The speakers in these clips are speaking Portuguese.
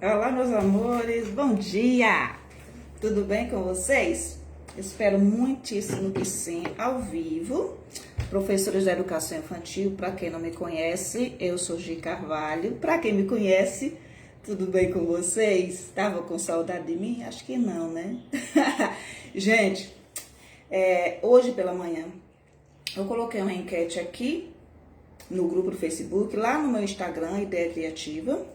Olá, meus amores, bom dia! Tudo bem com vocês? Espero muitíssimo que sim, ao vivo. Professora de Educação Infantil, para quem não me conhece, eu sou Gi Carvalho. Para quem me conhece, tudo bem com vocês? Tava com saudade de mim? Acho que não, né? Gente, hoje pela manhã eu coloquei uma enquete aqui no grupo do Facebook, lá no meu Instagram, Ideia Criativa,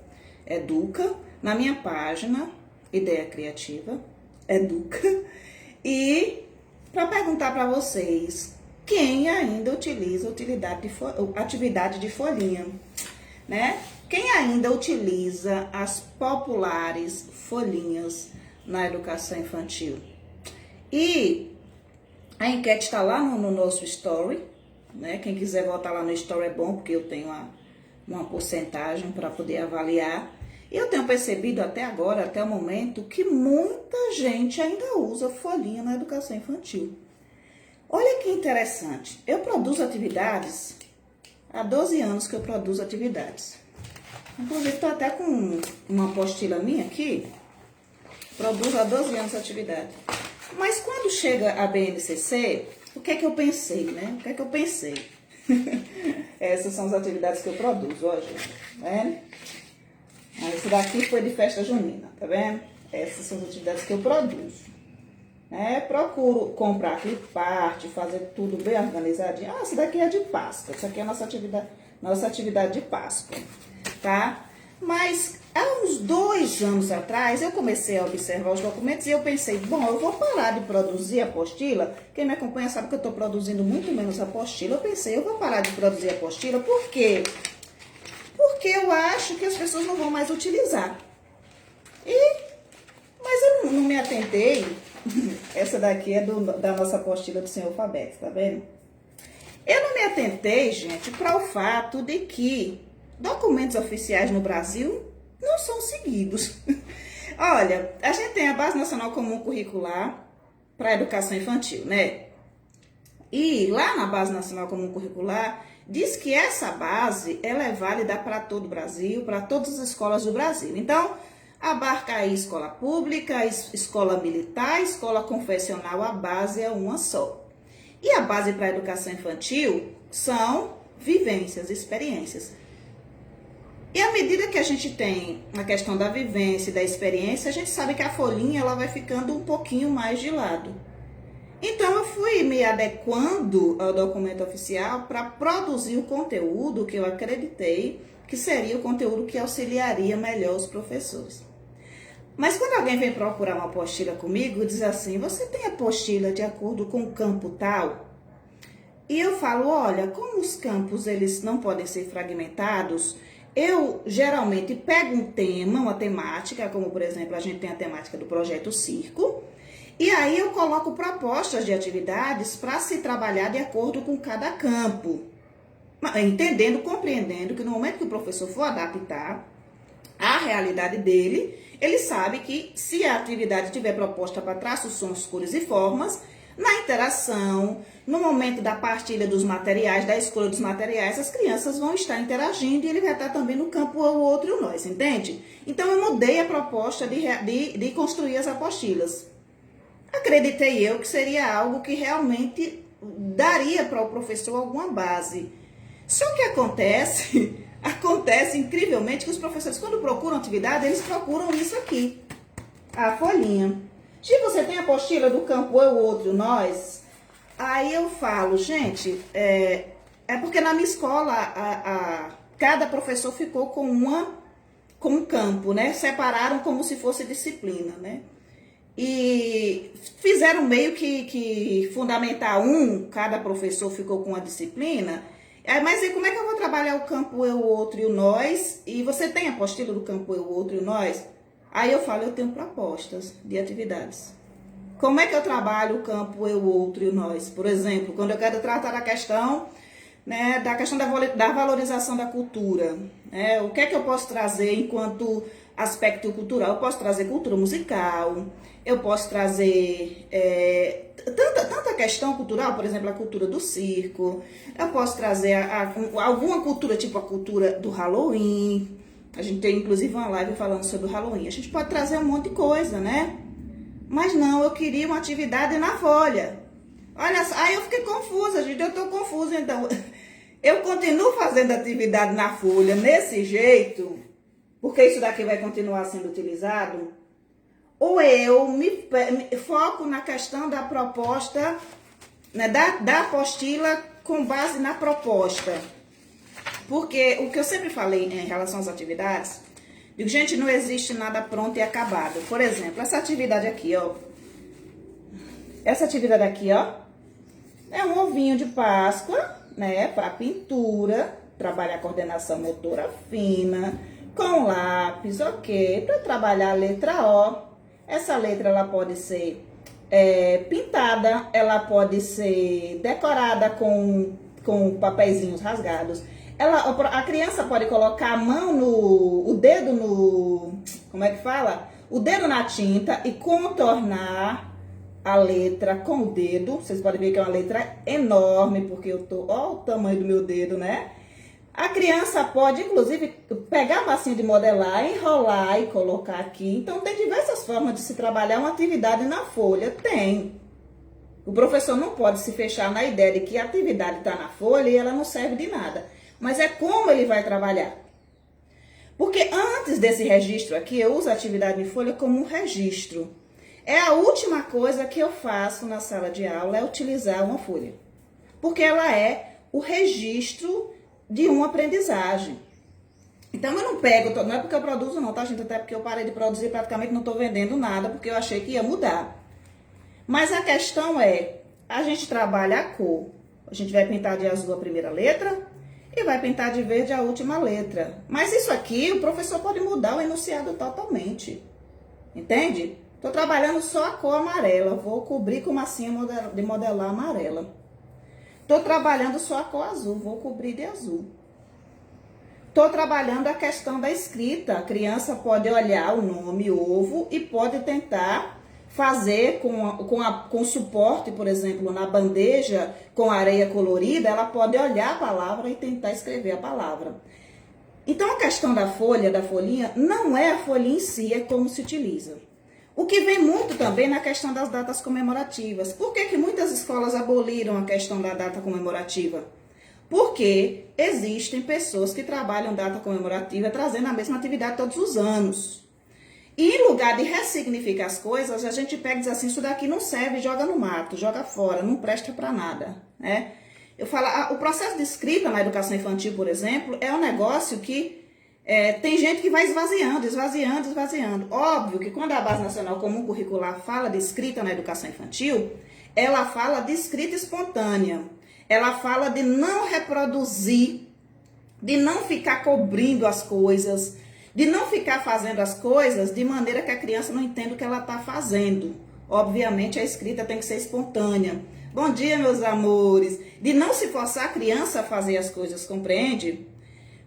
Educa, na minha página, Ideia Criativa, Educa, e para perguntar para vocês, quem ainda utiliza atividade de folhinha, né? Quem ainda utiliza as populares folhinhas na educação infantil? E a enquete está lá no nosso story, né? Quem quiser voltar lá no story é bom, porque eu tenho uma porcentagem para poder avaliar. E eu tenho percebido até agora, até o momento, que muita gente ainda usa folhinha na educação infantil. Olha que interessante, eu produzo atividades, há 12 anos que eu produzo atividades. Inclusive, estou até com uma apostila minha aqui, produzo há 12 anos atividade. Mas quando chega a BNCC, o que é que eu pensei, né? O que é que eu pensei? Essas são as atividades que eu produzo, ó, gente, tá vendo? Esse daqui foi de festa junina, tá vendo? Essas são as atividades que eu produzo. Procuro comprar clipart, fazer tudo bem organizadinho. Ah, essa daqui é de Páscoa, isso aqui é a nossa atividade de Páscoa, tá? Mas há uns 2 anos atrás eu comecei a observar os documentos e eu pensei, bom, eu vou parar de produzir apostila. Quem me acompanha sabe que eu estou produzindo muito menos apostila. Eu pensei, eu vou parar de produzir apostila, por quê? Porque eu acho que as pessoas não vão mais utilizar. Mas eu não me atentei. Essa daqui é da nossa apostila do Sem Alfabeto, tá vendo? Eu não me atentei, gente, para o fato de que documentos oficiais no Brasil não são seguidos. Olha, a gente tem a Base Nacional Comum Curricular para a Educação Infantil, né? E lá na Base Nacional Comum Curricular, diz que essa base ela é válida para todo o Brasil, para todas as escolas do Brasil. Então, abarca aí escola pública, escola militar, escola confessional, a base é uma só. E a base para a educação infantil são vivências, experiências. E à medida que a gente tem a questão da vivência e da experiência, a gente sabe que a folhinha ela vai ficando um pouquinho mais de lado. Então eu fui me adequando ao documento oficial para produzir o conteúdo que eu acreditei que seria o conteúdo que auxiliaria melhor os professores. Mas quando alguém vem procurar uma apostila comigo, diz assim, você tem apostila de acordo com o campo tal? E eu falo, olha, como os campos eles não podem ser fragmentados, eu geralmente pego um tema, uma temática, como por exemplo a gente tem a temática do projeto Circo, e aí eu coloco propostas de atividades para se trabalhar de acordo com cada campo. Entendendo, compreendendo que no momento que o professor for adaptar a realidade dele, ele sabe que se a atividade tiver proposta para traços, sons, cores e formas, na interação, no momento da partilha dos materiais, da escolha dos materiais, as crianças vão estar interagindo e ele vai estar também no campo o outro e o nós, entende? Então eu mudei a proposta de construir as apostilas. Acreditei eu que seria algo que realmente daria para o professor alguma base. Só que acontece incrivelmente que os professores, quando procuram atividade, eles procuram isso aqui, a folhinha. Se você tem a apostila do campo eu, outro, nós, aí eu falo, gente, é porque na minha escola cada professor ficou com um campo, né? Separaram como se fosse disciplina, né? E fizeram meio que fundamentar cada professor ficou com uma disciplina. Mas aí como é que eu vou trabalhar o campo eu, o outro e o nós? E você tem a apostila do campo eu, o outro e o nós? Aí eu falo, eu tenho propostas de atividades. Como é que eu trabalho o campo eu, o outro e o nós? Por exemplo, quando eu quero tratar da questão, né, da valorização da cultura, né? O que é que eu posso trazer enquanto aspecto cultural? Eu posso trazer cultura musical, eu posso trazer tanta questão cultural, por exemplo, a cultura do circo, eu posso trazer alguma cultura, tipo a cultura do Halloween, A gente tem inclusive uma live falando sobre o Halloween. A gente pode trazer um monte de coisa, né? Mas não, eu queria uma atividade na folha. Olha só, aí eu fiquei confusa, gente, eu tô confusa, então. Eu continuo fazendo atividade na folha nesse jeito, porque isso daqui vai continuar sendo utilizado, ou eu me foco na questão da proposta, né, da apostila com base na proposta. Porque o que eu sempre falei em relação às atividades, digo, gente, não existe nada pronto e acabado. Por exemplo, essa atividade aqui, ó. Essa atividade aqui, ó, é um ovinho de Páscoa, né, para pintura, trabalhar coordenação motora fina, com lápis, ok, para trabalhar a letra O. Essa letra, ela pode ser pintada, ela pode ser decorada com papeizinhos rasgados. A criança pode colocar a mão o dedo como é que fala? O dedo na tinta e contornar a letra com o dedo. Vocês podem ver que é uma letra enorme, porque eu tô, ó o tamanho do meu dedo, né? A criança pode, inclusive, pegar a massinha de modelar, enrolar e colocar aqui. Então, tem diversas formas de se trabalhar uma atividade na folha. Tem. O professor não pode se fechar na ideia de que a atividade está na folha e ela não serve de nada. Mas é como ele vai trabalhar. Porque antes desse registro aqui, eu uso a atividade em folha como um registro. É a última coisa que eu faço na sala de aula, é utilizar uma folha. Porque ela é o registro de uma aprendizagem. Então, eu não pego, não é porque eu produzo não, tá, gente? Até porque eu parei de produzir, praticamente não estou vendendo nada, porque eu achei que ia mudar. Mas a questão é, a gente trabalha a cor. A gente vai pintar de azul a primeira letra e vai pintar de verde a última letra. Mas isso aqui, o professor pode mudar o enunciado totalmente. Entende? Estou trabalhando só a cor amarela, vou cobrir com massinha de modelar amarela. Estou trabalhando só a cor azul, vou cobrir de azul. Estou trabalhando a questão da escrita. A criança pode olhar o nome ovo e pode tentar fazer com suporte, por exemplo, na bandeja com areia colorida, ela pode olhar a palavra e tentar escrever a palavra. Então, a questão da folha, da folhinha, não é a folhinha em si, é como se utiliza. O que vem muito também na questão das datas comemorativas. Por que muitas escolas aboliram a questão da data comemorativa? Porque existem pessoas que trabalham data comemorativa trazendo a mesma atividade todos os anos. E em lugar de ressignificar as coisas, a gente pega e diz assim, isso daqui não serve, joga no mato, joga fora, não presta para nada, né? Eu falo, o processo de escrita na educação infantil, por exemplo, é um negócio que tem gente que vai esvaziando, esvaziando, esvaziando. Óbvio que quando a Base Nacional Comum Curricular fala de escrita na educação infantil, ela fala de escrita espontânea. Ela fala de não reproduzir, de não ficar cobrindo as coisas, de não ficar fazendo as coisas de maneira que a criança não entenda o que ela está fazendo. Obviamente, a escrita tem que ser espontânea. Bom dia, meus amores. De não se forçar a criança a fazer as coisas, compreende?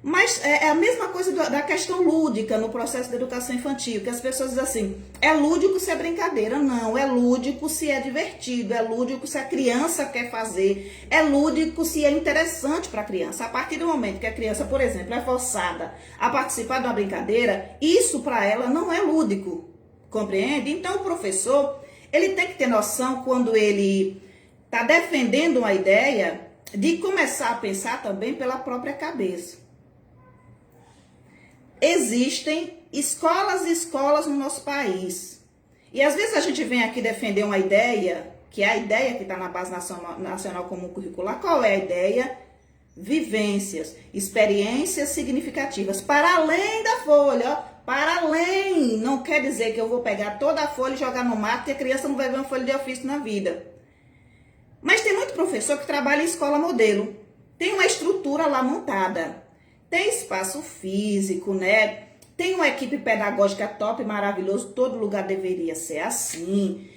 Mas é a mesma coisa da questão lúdica no processo de educação infantil, que as pessoas dizem assim, é lúdico se é brincadeira. Não, é lúdico se é divertido, é lúdico se a criança quer fazer, é lúdico se é interessante para a criança. A partir do momento que a criança, por exemplo, é forçada a participar de uma brincadeira, isso para ela não é lúdico, compreende? Então o professor, ele tem que ter noção quando ele está defendendo uma ideia, de começar a pensar também pela própria cabeça. Existem escolas e escolas no nosso país. E às vezes a gente vem aqui defender uma ideia, que é a ideia que está na Base Nacional Comum Curricular. Qual é a ideia? Vivências, experiências significativas, para além da folha, ó, para além. Não quer dizer que eu vou pegar toda a folha e jogar no mato e a criança não vai ver uma folha de ofício na vida. Mas tem muito professor que trabalha em escola modelo. Tem uma estrutura lá montada. Tem espaço físico, né? Tem uma equipe pedagógica top, maravilhoso. Todo lugar deveria ser assim.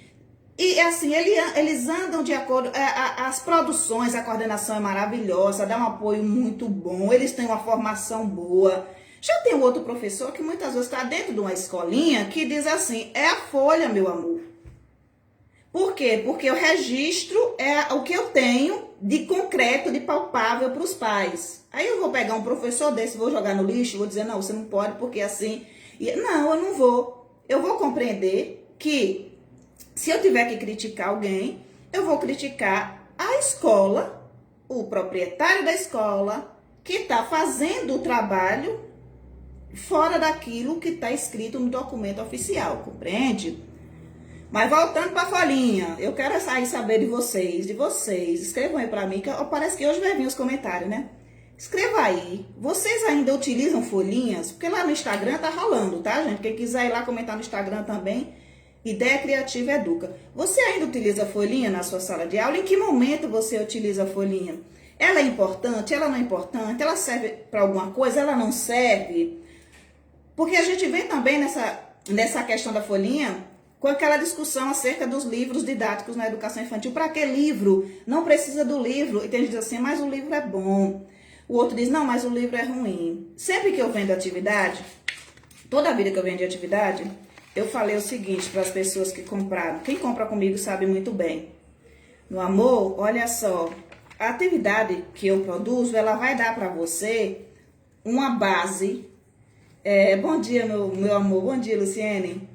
E assim, eles andam de acordo... As produções, a coordenação é maravilhosa, dá um apoio muito bom. Eles têm uma formação boa. Já tem um outro professor que muitas vezes está dentro de uma escolinha que diz assim, é a folha, meu amor. Por quê? Porque o registro é o que eu tenho de concreto, de palpável para os pais. Aí eu vou pegar um professor desse, vou jogar no lixo, vou dizer, não, você não pode porque assim... Não, eu não vou. Eu vou compreender que se eu tiver que criticar alguém, eu vou criticar a escola, o proprietário da escola, que está fazendo o trabalho fora daquilo que está escrito no documento oficial, compreende? Mas voltando para a folhinha, eu quero saber de vocês. Escrevam aí para mim, que parece que hoje vai vir os comentários, né? Escreva aí. Vocês ainda utilizam folhinhas? Porque lá no Instagram tá rolando, tá, gente? Quem quiser ir lá comentar no Instagram também, Ideia Criativa Educa. Você ainda utiliza folhinha na sua sala de aula? Em que momento você utiliza a folhinha? Ela é importante? Ela não é importante? Ela serve para alguma coisa? Ela não serve? Porque a gente vem também nessa questão da folhinha com aquela discussão acerca dos livros didáticos na educação infantil. Para que livro? Não precisa do livro. E tem gente que diz assim, mas o livro é bom. O outro diz, não, mas o livro é ruim. Sempre que eu vendo atividade, toda a vida que eu vendi atividade, eu falei o seguinte para as pessoas que compraram. Quem compra comigo sabe muito bem. No amor, olha só, a atividade que eu produzo, ela vai dar para você uma base. Bom dia, meu amor. Bom dia, Luciene.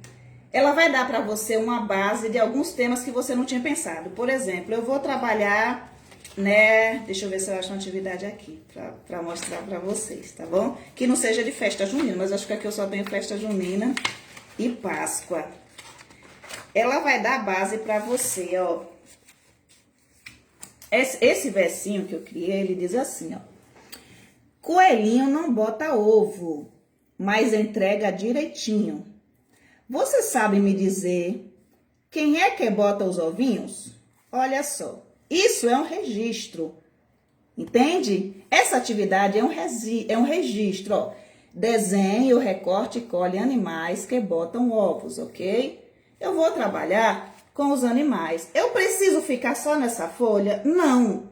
Ela vai dar para você uma base de alguns temas que você não tinha pensado. Por exemplo, eu vou trabalhar, né? Deixa eu ver se eu acho uma atividade aqui para mostrar para vocês, tá bom? Que não seja de festa junina, mas acho que aqui eu só tenho festa junina e Páscoa. Ela vai dar base para você, ó. Esse versinho que eu criei, ele diz assim, ó. Coelhinho não bota ovo, mas entrega direitinho. Você sabe me dizer quem é que bota os ovinhos? Olha só, isso é um registro, entende? Essa atividade é um registro, ó. Desenhe, recorte e colhe animais que botam ovos, ok? Eu vou trabalhar com os animais. Eu preciso ficar só nessa folha? Não.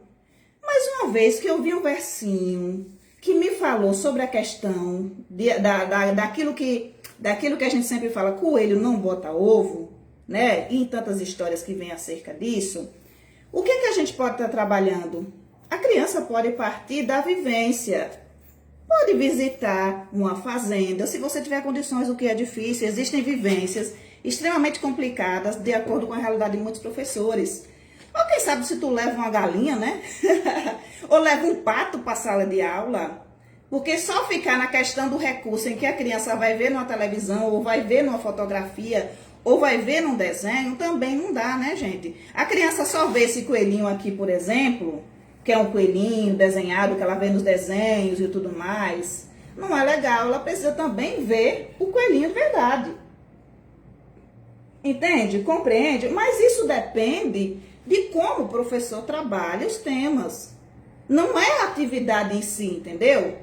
Mas uma vez que eu vi um versinho que me falou sobre a questão daquilo que a gente sempre fala, coelho não bota ovo, né? E tantas histórias que vêm acerca disso. O que a gente pode estar trabalhando? A criança pode partir da vivência. Pode visitar uma fazenda, se você tiver condições, o que é difícil. Existem vivências extremamente complicadas, de acordo com a realidade de muitos professores. Ou quem sabe se tu leva uma galinha, né? Ou leva um pato para a sala de aula. Porque só ficar na questão do recurso em que a criança vai ver numa televisão, ou vai ver numa fotografia, ou vai ver num desenho, também não dá, né, gente? A criança só vê esse coelhinho aqui, por exemplo, que é um coelhinho desenhado, que ela vê nos desenhos e tudo mais. Não é legal, ela precisa também ver o coelhinho de verdade. Entende? Compreende? Mas isso depende de como o professor trabalha os temas. Não é a atividade em si, entendeu?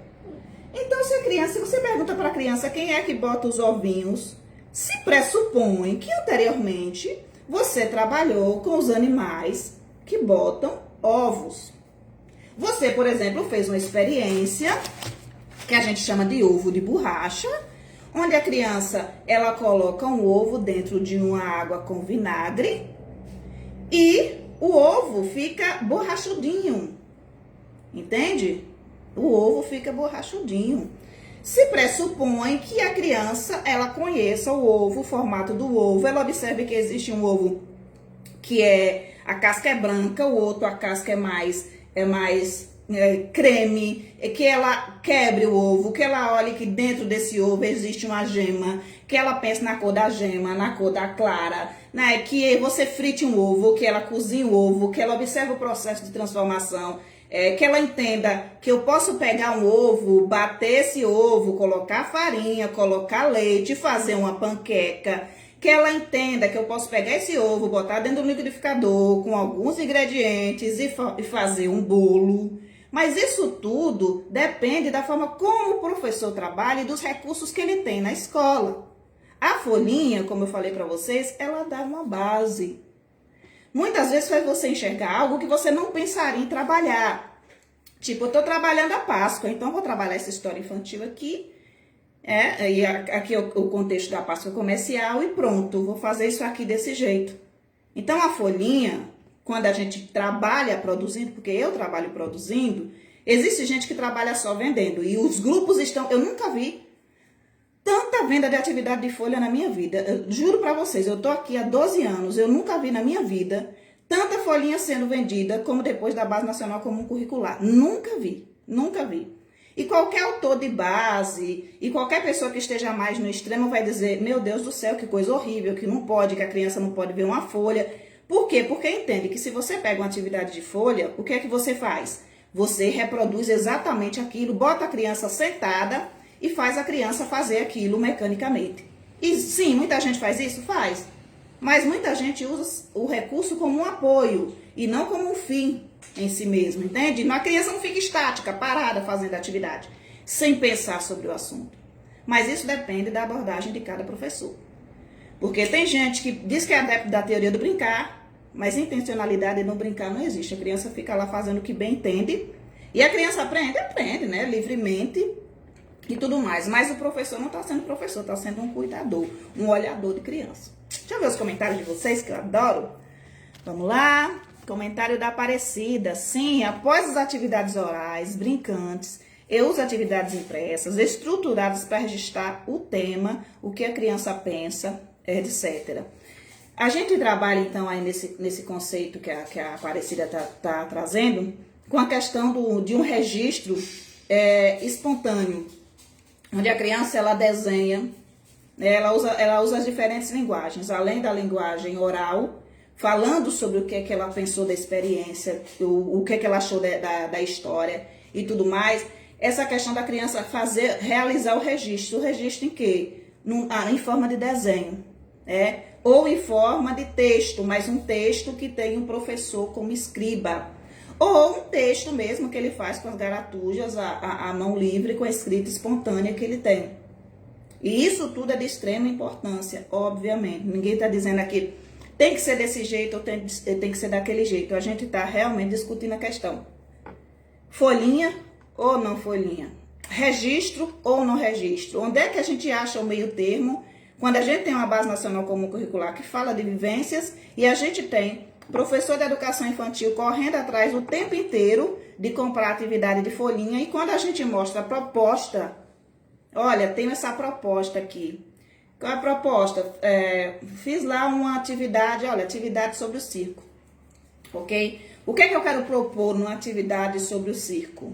Então, se você pergunta para a criança quem é que bota os ovinhos, se pressupõe que anteriormente você trabalhou com os animais que botam ovos. Você, por exemplo, fez uma experiência que a gente chama de ovo de borracha, onde a criança ela coloca um ovo dentro de uma água com vinagre e o ovo fica borrachudinho. Entende? O ovo fica borrachudinho. Se pressupõe que a criança, ela conheça o ovo, o formato do ovo. Ela observe que existe um ovo que a casca é branca, o outro a casca é mais creme, que ela quebre o ovo, que ela olhe que dentro desse ovo existe uma gema, que ela pense na cor da gema, na cor da clara, né? Que você frite um ovo, que ela cozinhe o ovo, que ela observe o processo de transformação. Que ela entenda que eu posso pegar um ovo, bater esse ovo, colocar farinha, colocar leite, fazer uma panqueca. Que ela entenda que eu posso pegar esse ovo, botar dentro do liquidificador com alguns ingredientes e fazer um bolo. Mas isso tudo depende da forma como o professor trabalha e dos recursos que ele tem na escola. A folhinha, como eu falei para vocês, ela dá uma base. Muitas vezes faz você enxergar algo que você não pensaria em trabalhar. Tipo, eu estou trabalhando a Páscoa, então eu vou trabalhar essa história infantil aqui. E aqui é o contexto da Páscoa comercial e pronto, vou fazer isso aqui desse jeito. Então, a folhinha, quando a gente trabalha produzindo, porque eu trabalho produzindo, existe gente que trabalha só vendendo. E os grupos estão... Eu nunca vi tanta venda de atividade de folha na minha vida. Eu juro para vocês, eu tô aqui há 12 anos, eu nunca vi na minha vida tanta folhinha sendo vendida como depois da Base Nacional Comum Curricular. Nunca vi, nunca vi. E qualquer autor de base e qualquer pessoa que esteja mais no extremo vai dizer, meu Deus do céu, que coisa horrível, que não pode, que a criança não pode ver uma folha. Por quê? Porque entende que se você pega uma atividade de folha, o que é que você faz? Você reproduz exatamente aquilo, bota a criança sentada e faz a criança fazer aquilo mecanicamente. E sim, muita gente faz isso? Faz. Mas muita gente usa o recurso como um apoio e não como um fim em si mesmo, entende? A criança não fica estática, parada fazendo a atividade, sem pensar sobre o assunto. Mas isso depende da abordagem de cada professor. Porque tem gente que diz que é adepto da teoria do brincar, mas intencionalidade no brincar não existe. A criança fica lá fazendo o que bem entende e a criança aprende, né, livremente e tudo mais. Mas o professor não está sendo professor, está sendo um cuidador, um olhador de criança. Deixa eu ver os comentários de vocês, que eu adoro. Vamos lá. Comentário da Aparecida. Sim, após as atividades orais, brincantes, eu uso atividades impressas, estruturadas para registrar o tema, o que a criança pensa, etc. A gente trabalha, então, aí nesse conceito que a Aparecida tá trazendo, com a questão de um registro espontâneo, onde a criança, ela desenha, ela usa as diferentes linguagens, além da linguagem oral, falando sobre o que é que ela pensou da experiência, o que é que ela achou da história e tudo mais. Essa questão da criança realizar o registro em quê? Em forma de desenho, ou em forma de texto, mas um texto que tem um professor como escriba, ou um texto mesmo que ele faz com as garatujas, a mão livre, com a escrita espontânea que ele tem. E isso tudo é de extrema importância, obviamente. Ninguém está dizendo aqui tem que ser desse jeito ou tem que ser daquele jeito. A gente está realmente discutindo a questão. Folhinha ou não folhinha? Registro ou não registro? Onde é que a gente acha o meio termo quando a gente tem uma Base Nacional Comum Curricular que fala de vivências e a gente tem professor de educação infantil correndo atrás o tempo inteiro de comprar atividade de folhinha, e quando a gente mostra a proposta, olha, tenho essa proposta aqui. Qual é a proposta? Fiz lá uma atividade, olha, atividade sobre o circo, ok? O que é que eu quero propor numa atividade sobre o circo?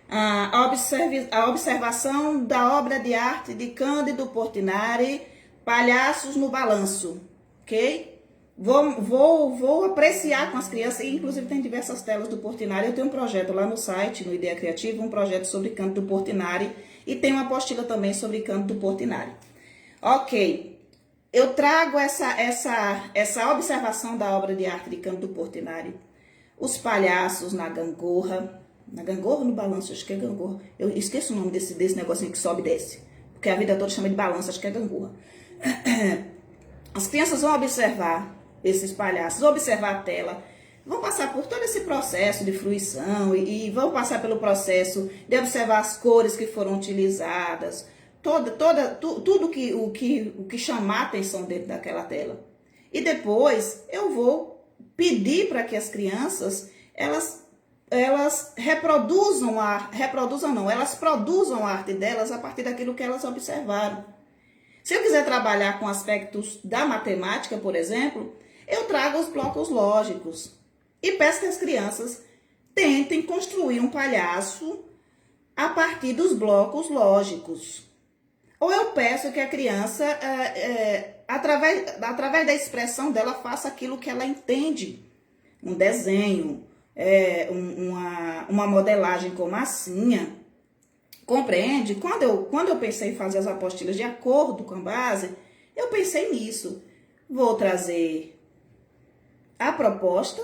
A observação da obra de arte de Cândido Portinari, Palhaços no Balanço, ok? Vou apreciar com as crianças, e inclusive tem diversas telas do Portinari. Eu tenho um projeto lá no site, no Ideia Criativa, um projeto sobre Cândido Portinari, e tem uma apostila também sobre Cândido Portinari. Ok, eu trago essa observação da obra de arte de Cândido Portinari. Os palhaços na gangorra ou no balanço? Acho que é gangorra. Eu esqueço o nome desse negocinho que sobe e desce, porque a vida toda chama de balanço, acho que é gangorra. As crianças vão observar esses palhaços, vão observar a tela, vão passar por todo esse processo de fruição e vão passar pelo processo de observar as cores que foram utilizadas, tudo o que chamar a atenção dentro daquela tela. E depois eu vou pedir para que as crianças, elas elas produzam a arte delas a partir daquilo que elas observaram. Se eu quiser trabalhar com aspectos da matemática, por exemplo, eu trago os blocos lógicos e peço que as crianças tentem construir um palhaço a partir dos blocos lógicos. Ou eu peço que a criança, através da expressão dela, faça aquilo que ela entende. Um desenho, uma modelagem com massinha. Compreende? Quando eu pensei em fazer as apostilas de acordo com a base, eu pensei nisso. Vou trazer a proposta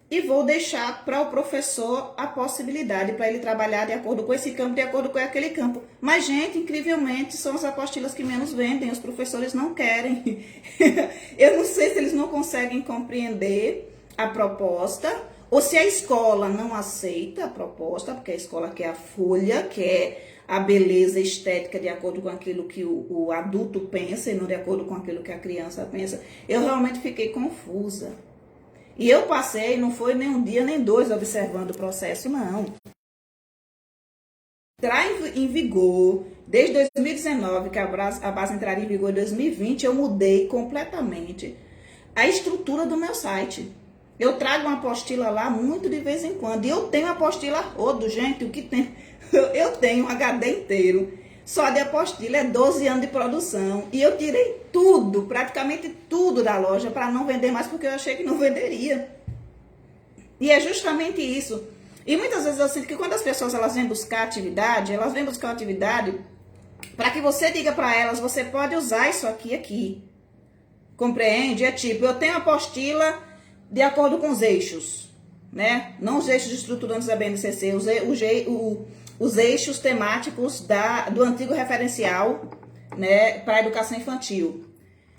e vou deixar para o professor a possibilidade para ele trabalhar de acordo com esse campo, de acordo com aquele campo. Mas, gente, incrivelmente, são as apostilas que menos vendem, os professores não querem. Eu não sei se eles não conseguem compreender a proposta, ou se a escola não aceita a proposta, porque a escola quer a folha, quer a beleza estética de acordo com aquilo que o adulto pensa e não de acordo com aquilo que a criança pensa. Eu realmente fiquei confusa. E eu passei, não foi nem um dia nem dois observando o processo, não. Entrar em vigor, desde 2019, que a base entraria em vigor em 2020, eu mudei completamente a estrutura do meu site. Eu trago uma apostila lá muito de vez em quando. E eu tenho apostila rodo, gente. O que tem? Eu tenho um HD inteiro. Só de apostila, é 12 anos de produção. E eu tirei tudo, praticamente tudo da loja para não vender mais, porque eu achei que não venderia. E é justamente isso. E muitas vezes eu sinto que quando as pessoas elas vêm buscar atividade, elas vêm buscar atividade para que você diga para elas, você pode usar isso aqui. Compreende? É tipo, eu tenho apostila de acordo com os eixos, né? Não os eixos estruturantes da BNCC, os eixos temáticos do antigo referencial, né, para a educação infantil.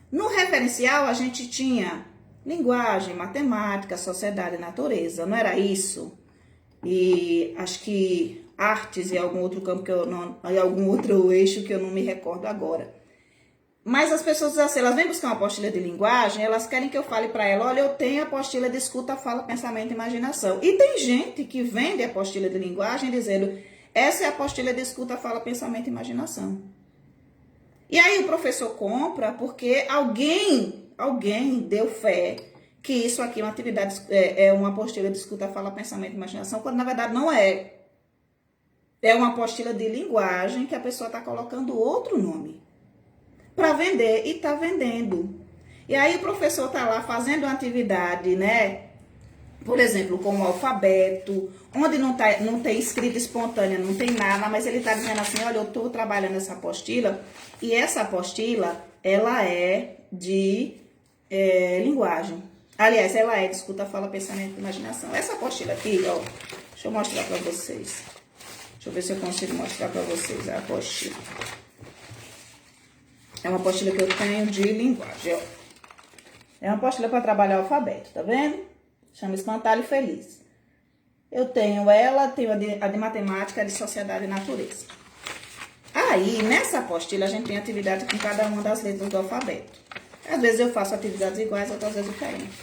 No referencial, a gente tinha linguagem, matemática, sociedade e natureza, não era isso? E acho que artes e algum outro campo e algum outro eixo que eu não me recordo agora. Mas as pessoas, assim, elas vêm buscar uma apostila de linguagem, elas querem que eu fale para ela, olha, eu tenho apostila de escuta, fala, pensamento e imaginação. E tem gente que vende apostila de linguagem dizendo, essa é a apostila de escuta, fala, pensamento e imaginação. E aí o professor compra porque alguém deu fé que isso aqui é uma atividade, é uma apostila de escuta, fala, pensamento e imaginação, quando na verdade não é. É uma apostila de linguagem que a pessoa está colocando outro nome para vender e está vendendo. E aí o professor está lá fazendo uma atividade, né? Por exemplo, como o alfabeto, onde não tem escrita espontânea, não tem nada, mas ele está dizendo assim, olha, eu estou trabalhando essa apostila, e essa apostila, ela é de linguagem. Aliás, ela é de escuta, fala, pensamento e imaginação. Essa apostila aqui, ó, deixa eu mostrar para vocês. Deixa eu ver se eu consigo mostrar para vocês a apostila. É uma apostila que eu tenho de linguagem, ó. É uma apostila para trabalhar o alfabeto, tá vendo? Chama Espantalho Feliz. Eu tenho ela, tenho a de matemática, a de sociedade e natureza. Aí, nessa apostila, a gente tem atividade com cada uma das letras do alfabeto. Às vezes eu faço atividades iguais, outras vezes diferentes.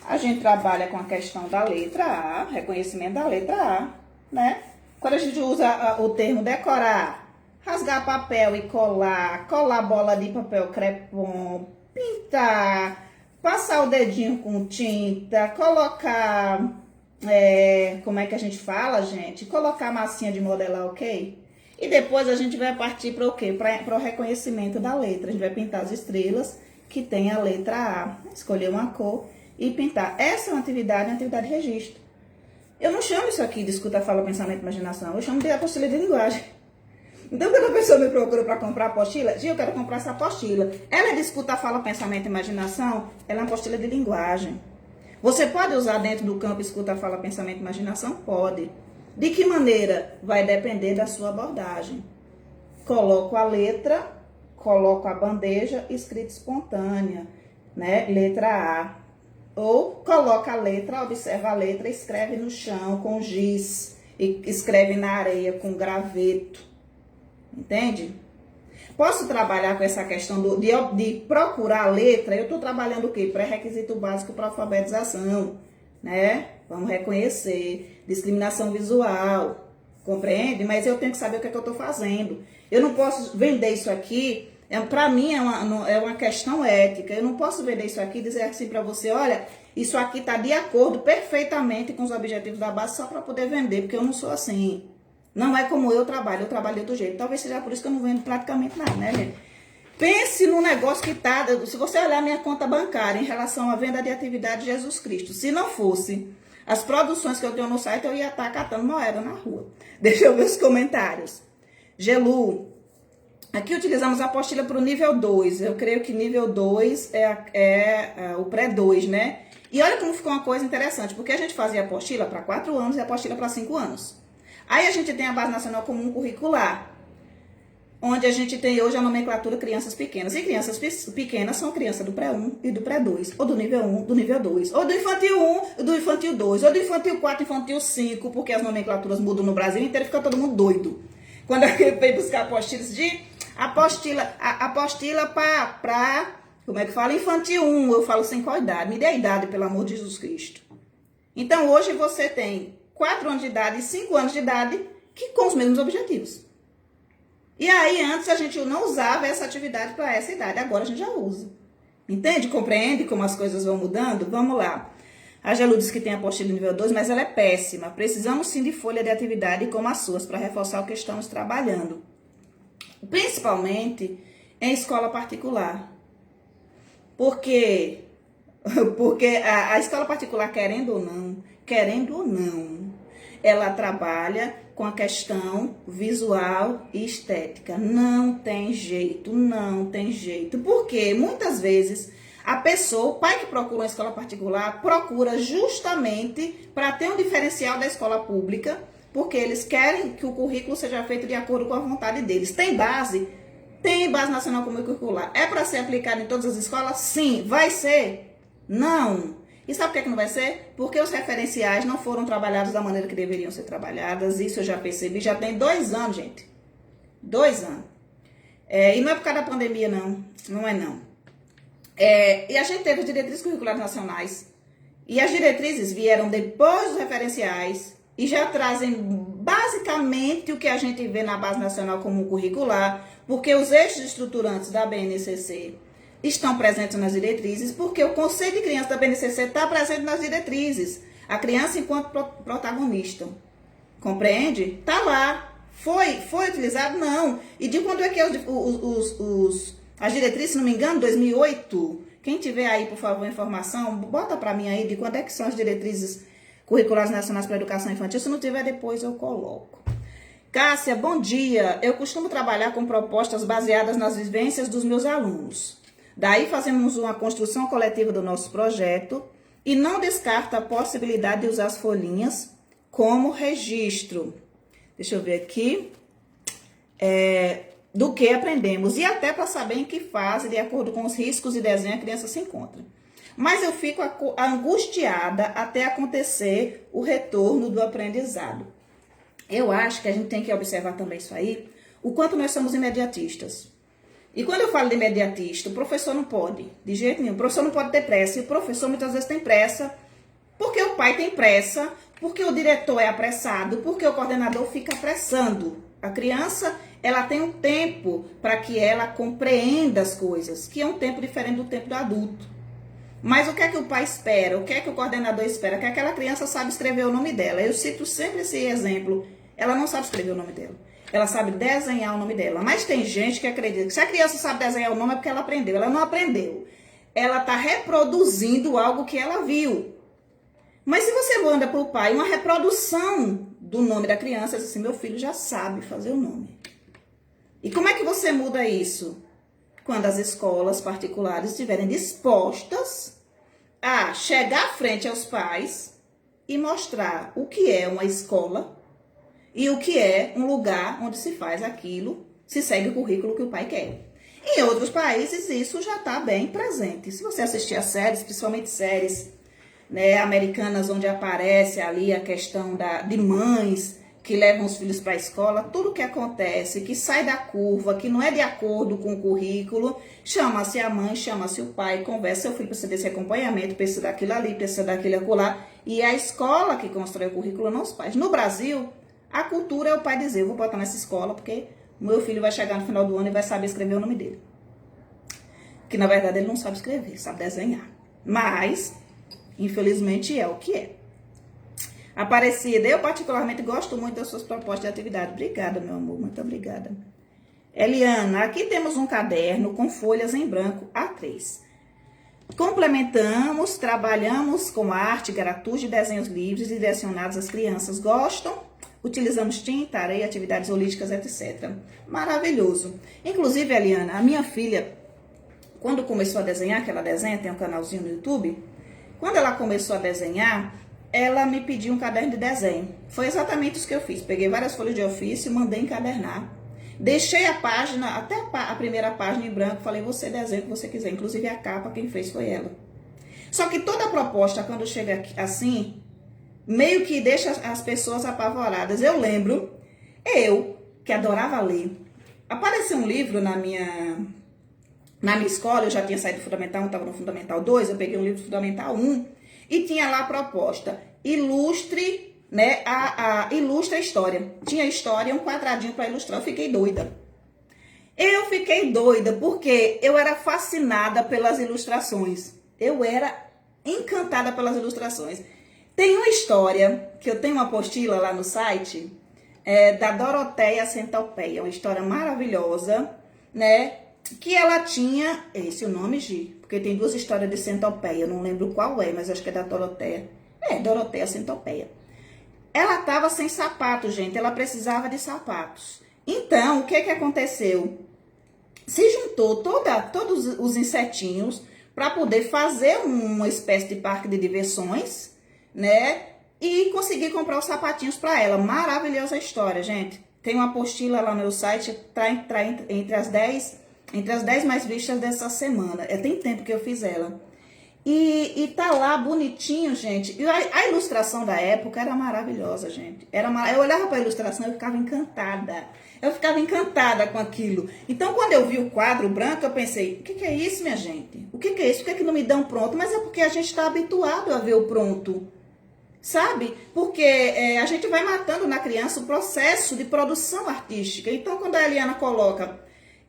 A gente trabalha com a questão da letra A, reconhecimento da letra A, né? Quando a gente usa o termo decorar, rasgar papel e colar bola de papel crepom, pintar, passar o dedinho com tinta, colocar, como é que a gente fala, gente? Colocar massinha de modelar, ok? E depois a gente vai partir para o quê? Para o reconhecimento da letra. A gente vai pintar as estrelas que tem a letra A, escolher uma cor e pintar. Essa é uma atividade de registro. Eu não chamo isso aqui de escuta, fala, pensamento, imaginação. Eu chamo de apostila de linguagem. Então, quando a pessoa me procura para comprar a apostila, eu quero comprar essa apostila. Ela é de escuta, fala, pensamento e imaginação? Ela é uma apostila de linguagem. Você pode usar dentro do campo escuta, fala, pensamento e imaginação? Pode. De que maneira? Vai depender da sua abordagem. Coloco a letra, coloco a bandeja, escrita espontânea, né? Letra A. Ou coloca a letra, observa a letra, escreve no chão com giz, e escreve na areia com graveto. Entende? Posso trabalhar com essa questão de procurar a letra. Eu estou trabalhando o quê? Pré-requisito básico para alfabetização, né? Vamos reconhecer. Discriminação visual, compreende? Mas eu tenho que saber o que é que eu estou fazendo. Eu não posso vender isso aqui. Para mim é uma questão ética. Eu não posso vender isso aqui e dizer assim para você, olha, isso aqui está de acordo perfeitamente com os objetivos da base só para poder vender, porque eu não sou assim. Não é como eu trabalho de outro jeito. Talvez seja por isso que eu não vendo praticamente nada, né, gente? Pense no negócio que tá, se você olhar minha conta bancária em relação à venda de atividade de Jesus Cristo, se não fosse as produções que eu tenho no site, eu ia estar catando moeda na rua. Deixa eu ver os comentários. Gelu, aqui utilizamos a apostila para o nível 2. Eu creio que nível 2 é o pré-2, né? E olha como ficou uma coisa interessante, porque a gente fazia apostila para 4 anos e apostila para 5 anos. Aí a gente tem a Base Nacional Comum Curricular, onde a gente tem hoje a nomenclatura crianças pequenas. E crianças pequenas são crianças do pré-1 e do pré-2, ou do nível 1, do nível 2, ou do infantil 1 e do infantil 2, ou do infantil 4 infantil 5, porque as nomenclaturas mudam no Brasil inteiro e fica todo mundo doido. Quando a gente vem buscar apostilas a apostila para Como é que fala? Infantil 1, eu falo sem qual idade? Me dê a idade, pelo amor de Jesus Cristo. Então, hoje você tem 4 anos de idade e 5 anos de idade que com os mesmos objetivos. E aí, antes a gente não usava essa atividade para essa idade, agora a gente já usa. Entende? Compreende como as coisas vão mudando? Vamos lá. A Gelu diz que tem apostila nível 2, mas ela é péssima. Precisamos sim de folha de atividade como as suas para reforçar o que estamos trabalhando. Principalmente em escola particular. Porque a escola particular, querendo ou não, ela trabalha com a questão visual e estética. Não tem jeito. Porque muitas vezes a pessoa, o pai que procura uma escola particular, procura justamente para ter um diferencial da escola pública, porque eles querem que o currículo seja feito de acordo com a vontade deles. Tem base nacional comum curricular. É para ser aplicado em todas as escolas? Sim. Vai ser? Não. E sabe por que não vai ser? Porque os referenciais não foram trabalhados da maneira que deveriam ser trabalhadas. Isso eu já percebi. Já tem 2 anos, gente. 2 anos. E não é por causa da pandemia, não. Não é, não. E a gente teve as diretrizes curriculares nacionais. E as diretrizes vieram depois dos referenciais e já trazem basicamente o que a gente vê na Base Nacional Comum Curricular, porque os eixos estruturantes da BNCC estão presentes nas diretrizes, porque o conceito de criança da BNCC está presente nas diretrizes. A criança enquanto protagonista. Compreende? Está lá. Foi utilizado? Não. E de quando é que as diretrizes, se não me engano, 2008? Quem tiver aí, por favor, informação, bota para mim aí de quando é que são as diretrizes curriculares nacionais para a educação infantil. Se não tiver, depois eu coloco. Cássia, bom dia. Eu costumo trabalhar com propostas baseadas nas vivências dos meus alunos. Daí fazemos uma construção coletiva do nosso projeto e não descarta a possibilidade de usar as folhinhas como registro. Deixa eu ver aqui. Do que aprendemos e até para saber em que fase, de acordo com os riscos de desenho, a criança se encontra. Mas eu fico angustiada até acontecer o retorno do aprendizado. Eu acho que a gente tem que observar também isso aí, o quanto nós somos imediatistas. E quando eu falo de imediatista, o professor não pode, de jeito nenhum, o professor não pode ter pressa, e o professor muitas vezes tem pressa, porque o pai tem pressa, porque o diretor é apressado, porque o coordenador fica apressando. A criança, ela tem um tempo para que ela compreenda as coisas, que é um tempo diferente do tempo do adulto. Mas o que é que o pai espera? O que é que o coordenador espera? Que aquela criança sabe escrever o nome dela. Eu cito sempre esse exemplo. Ela não sabe escrever o nome dela. Ela sabe desenhar o nome dela. Mas tem gente que acredita que se a criança sabe desenhar o nome é porque ela aprendeu. Ela não aprendeu. Ela está reproduzindo algo que ela viu. Mas se você manda para o pai uma reprodução do nome da criança, diz assim, meu filho já sabe fazer o nome. E como é que você muda isso? Quando as escolas particulares estiverem dispostas a chegar à frente aos pais e mostrar o que é uma escola e o que é um lugar onde se faz aquilo, se segue o currículo que o pai quer. Em outros países isso já está bem presente. Se você assistir a séries, principalmente séries americanas, onde aparece ali a questão de mães que levam os filhos para a escola, tudo que acontece, que sai da curva, que não é de acordo com o currículo, chama-se a mãe, chama-se o pai, conversa, seu filho precisa desse acompanhamento, precisa daquilo ali, precisa daquilo acolá, e é a escola que constrói o currículo, não os pais. No Brasil, a cultura é o pai dizer, eu vou botar nessa escola, porque o meu filho vai chegar no final do ano e vai saber escrever o nome dele. Que, na verdade, ele não sabe escrever, sabe desenhar. Mas, infelizmente, é o que é. Aparecida, eu particularmente gosto muito das suas propostas de atividade. Obrigada, meu amor, muito obrigada. Eliana, aqui temos um caderno com folhas em branco A3. Complementamos, trabalhamos com arte, gratuito de desenhos livres direcionados às crianças. Gostam? Utilizamos tinta, areia, atividades holísticas, etc. Maravilhoso. Inclusive, Eliana, a minha filha, quando começou a desenhar, que ela desenha, tem um canalzinho no YouTube, quando ela começou a desenhar, ela me pediu um caderno de desenho. Foi exatamente isso que eu fiz. Peguei várias folhas de ofício, mandei encadernar. Deixei a página, até a primeira página em branco, falei, você desenha o que você quiser. Inclusive a capa, quem fez foi ela. Só que toda a proposta, quando chega assim, meio que deixa as pessoas apavoradas. Eu lembro, que adorava ler, apareceu um livro na minha Na minha escola, eu já tinha saído do Fundamental 1, estava no Fundamental 2, eu peguei um livro do Fundamental 1 e tinha lá a proposta, ilustre, né, ilustre a história. Tinha história, um quadradinho para ilustrar, eu fiquei doida. Eu fiquei doida porque eu era fascinada pelas ilustrações. Eu era encantada pelas ilustrações. Tem uma história, que eu tenho uma apostila lá no site, da Doroteia Centopeia, uma história maravilhosa, né? Que ela tinha, esse é o nome, Gi, porque tem duas histórias de centopeia, eu não lembro qual é, mas acho que é da Doroteia. Doroteia Centopeia. Ela estava sem sapato, gente, ela precisava de sapatos. Então, o que aconteceu? Se juntou todos os insetinhos para poder fazer uma espécie de parque de diversões, né? E conseguir comprar os sapatinhos para ela. Maravilhosa história, gente. Tem uma apostila lá no meu site, tá entre as 10 mais vistas dessa semana. Tem tempo que eu fiz ela. E tá lá bonitinho, gente. E a ilustração da época era maravilhosa, gente. Eu olhava para a ilustração e eu ficava encantada. Eu ficava encantada com aquilo. Então, quando eu vi o quadro branco, eu pensei, o que é isso, minha gente? O que é isso? Por que não me dão pronto? Mas é porque a gente está habituado a ver o pronto. Sabe? Porque a gente vai matando na criança o processo de produção artística. Então, quando a Eliana coloca,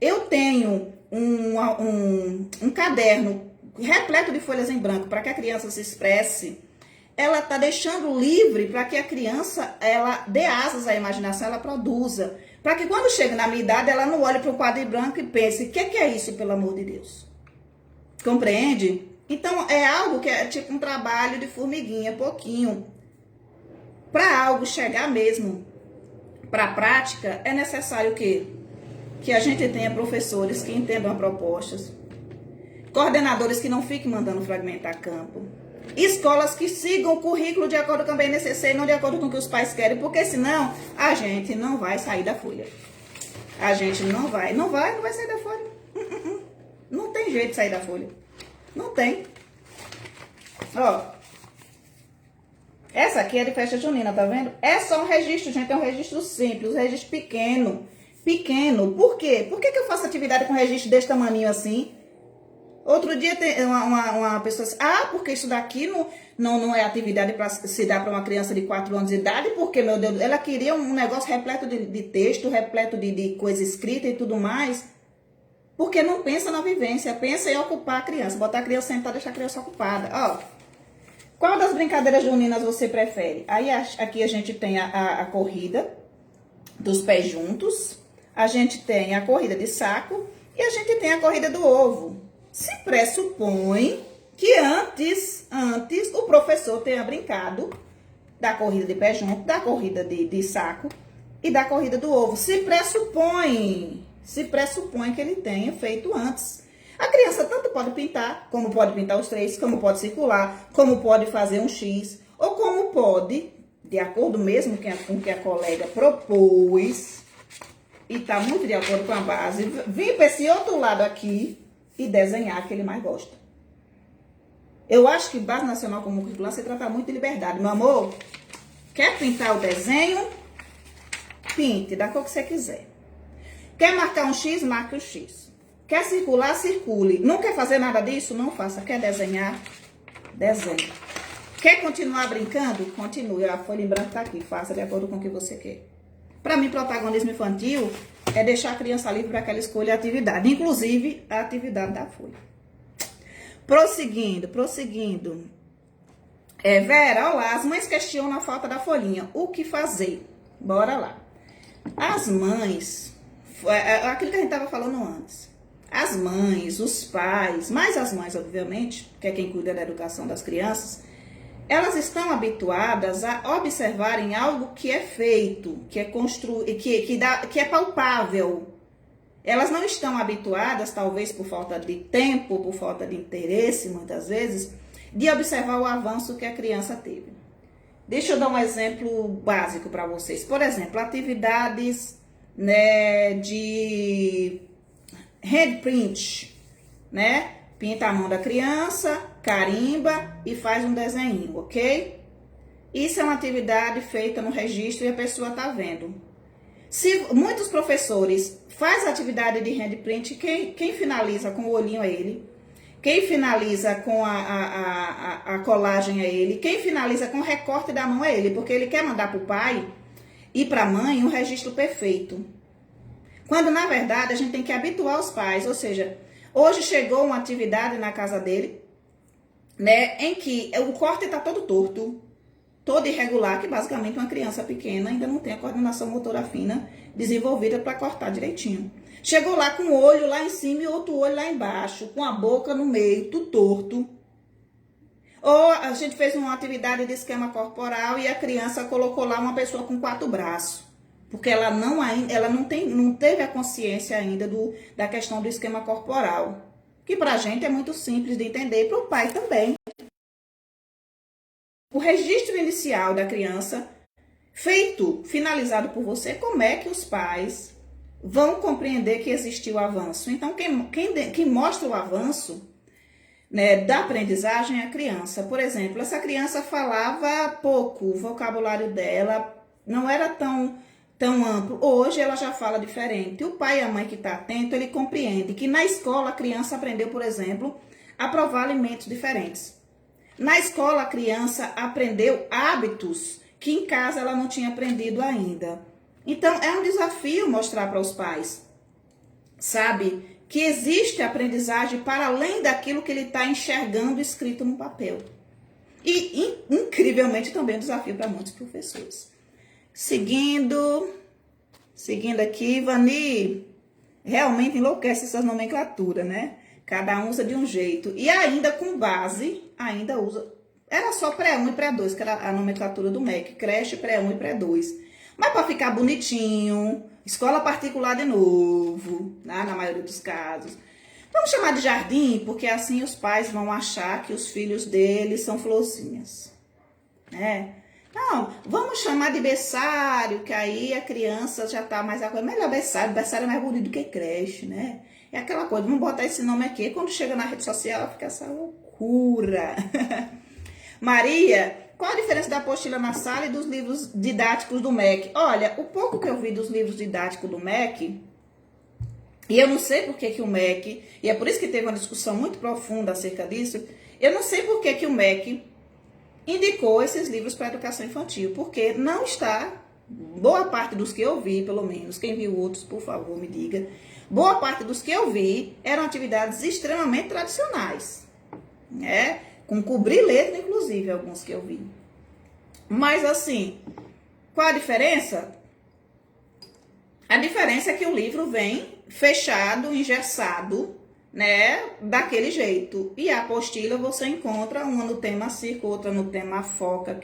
eu tenho um caderno repleto de folhas em branco para que a criança se expresse, ela está deixando livre para que a criança ela dê asas à imaginação, ela produza. Para que quando chega na minha idade, ela não olhe para o quadro em branco e pense, o que é isso, pelo amor de Deus? Compreende? Então, é algo que é tipo um trabalho de formiguinha, pouquinho. Para algo chegar mesmo para a prática, é necessário que a gente tenha professores que entendam as propostas, coordenadores que não fiquem mandando fragmentar campo, escolas que sigam o currículo de acordo com a BNCC e não de acordo com o que os pais querem, porque senão a gente não vai sair da folha. A gente não vai sair da folha. Não tem jeito de sair da folha. Não tem. Ó, essa aqui é de festa junina, tá vendo? É só um registro, gente, é um registro simples, um registro pequeno. Pequeno. Por quê? Por que eu faço atividade com registro desse tamanho assim? Outro dia tem uma pessoa assim, porque isso daqui não é atividade para se dar para uma criança de 4 anos de idade, porque, meu Deus, ela queria um negócio repleto de texto, repleto de coisa escrita e tudo mais, porque não pensa na vivência, pensa em ocupar a criança, botar a criança sentada, deixar a criança ocupada. Ó, qual das brincadeiras juninas você prefere? Aí aqui a gente tem a corrida dos pés juntos, a gente tem a corrida de saco e a gente tem a corrida do ovo. Se pressupõe que antes o professor tenha brincado da corrida de pé junto, da corrida de saco e da corrida do ovo. Se pressupõe que ele tenha feito antes. A criança tanto pode pintar, como pode pintar os 3, como pode circular, como pode fazer um X, ou como pode, de acordo mesmo com o que a colega propôs, e está muito de acordo com a base, vir para esse outro lado aqui e desenhar que ele mais gosta. Eu acho que Base Nacional Comum Curricular se trata muito de liberdade. Meu amor, quer pintar o desenho? Pinte, da cor que você quiser. Quer marcar um X? Marque o X. Quer circular? Circule. Não quer fazer nada disso? Não faça. Quer desenhar? Desenhe. Quer continuar brincando? Continue. A folha em branco está aqui. Faça de acordo com o que você quer. Para mim, protagonismo infantil é deixar a criança livre para que ela escolha a atividade. Inclusive, a atividade da folha. Prosseguindo. Vera, olá. As mães questionam a falta da folhinha. O que fazer? Bora lá. As mães... aquilo que a gente estava falando antes. As mães, os pais, mais as mães, obviamente, que é quem cuida da educação das crianças, elas estão habituadas a observarem algo que é feito, que é construído, que é palpável. Elas não estão habituadas, talvez por falta de tempo, por falta de interesse, muitas vezes, de observar o avanço que a criança teve. Deixa eu dar um exemplo básico para vocês. Por exemplo, atividades, né, de handprint, né? Pinta a mão da criança, carimba e faz um desenho, ok? Isso é uma atividade feita no registro e a pessoa tá vendo. Se muitos professores faz atividade de handprint, quem finaliza com o olhinho é ele. Quem finaliza com a colagem é ele. Quem finaliza com o recorte da mão é ele, porque ele quer mandar para o pai e para a mãe um registro perfeito. Quando, na verdade, a gente tem que habituar os pais. Ou seja, hoje chegou uma atividade na casa dele, né, em que o corte está todo torto, todo irregular, que basicamente uma criança pequena ainda não tem a coordenação motora fina desenvolvida para cortar direitinho. Chegou lá com o olho lá em cima e outro olho lá embaixo, com a boca no meio, tudo torto. Ou a gente fez uma atividade de esquema corporal e a criança colocou lá uma pessoa com 4 braços. Porque ela não teve a consciência ainda da questão do esquema corporal. Que pra gente é muito simples de entender e pro pai também. O registro inicial da criança, finalizado por você, como é que os pais vão compreender que existiu o avanço? Então, quem mostra o avanço, né, da aprendizagem é a criança. Por exemplo, essa criança falava pouco, o vocabulário dela não era tão amplo. Hoje ela já fala diferente. O pai e a mãe que está atento, ele compreende que na escola a criança aprendeu, por exemplo, a provar alimentos diferentes. Na escola, a criança aprendeu hábitos que em casa ela não tinha aprendido ainda. Então, é um desafio mostrar para os pais, sabe, que existe aprendizagem para além daquilo que ele está enxergando escrito no papel. E, incrivelmente, também é um desafio para muitos professores. Seguindo aqui, Vani, realmente enlouquece essas nomenclaturas, né? Cada um usa de um jeito. E ainda com base, ainda usa. Era só pré-1 e pré-2, que era a nomenclatura do MEC. Creche, pré-1 e pré-2. Mas para ficar bonitinho, escola particular de novo, né? Na maioria dos casos. Vamos chamar de jardim, porque assim os pais vão achar que os filhos deles são florzinhas. Né? Não, vamos chamar de berçário, que aí a criança já tá mais... Melhor berçário é mais bonito do que creche, né? É aquela coisa, vamos botar esse nome aqui. Quando chega na rede social, fica essa loucura. Maria, qual a diferença da apostila na sala e dos livros didáticos do MEC? Olha, o pouco que eu vi dos livros didáticos do MEC, e eu não sei por que o MEC, e é por isso que teve uma discussão muito profunda acerca disso, eu não sei por que o MEC indicou esses livros para educação infantil, porque não está, boa parte dos que eu vi, pelo menos, quem viu outros, por favor, me diga, boa parte dos que eu vi eram atividades extremamente tradicionais, né? Com cobrir letra, inclusive, alguns que eu vi. Mas, assim, qual a diferença? A diferença é que o livro vem fechado, engessado, né, daquele jeito. E a apostila você encontra uma no tema circo, outra no tema foca,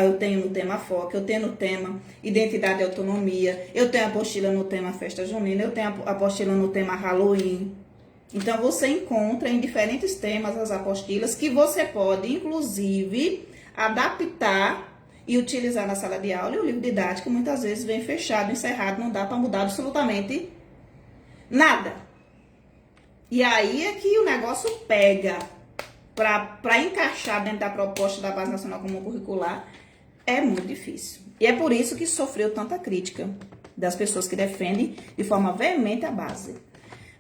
eu tenho no tema foca, eu tenho no tema identidade e autonomia, eu tenho a apostila no tema festa junina, eu tenho a apostila no tema Halloween. Então, você encontra em diferentes temas as apostilas que você pode, inclusive, adaptar e utilizar na sala de aula. E o livro didático muitas vezes vem fechado, encerrado, não dá para mudar absolutamente nada. E aí é que o negócio pega para encaixar dentro da proposta da Base Nacional Comum Curricular. É muito difícil. E é por isso que sofreu tanta crítica das pessoas que defendem de forma veemente a base.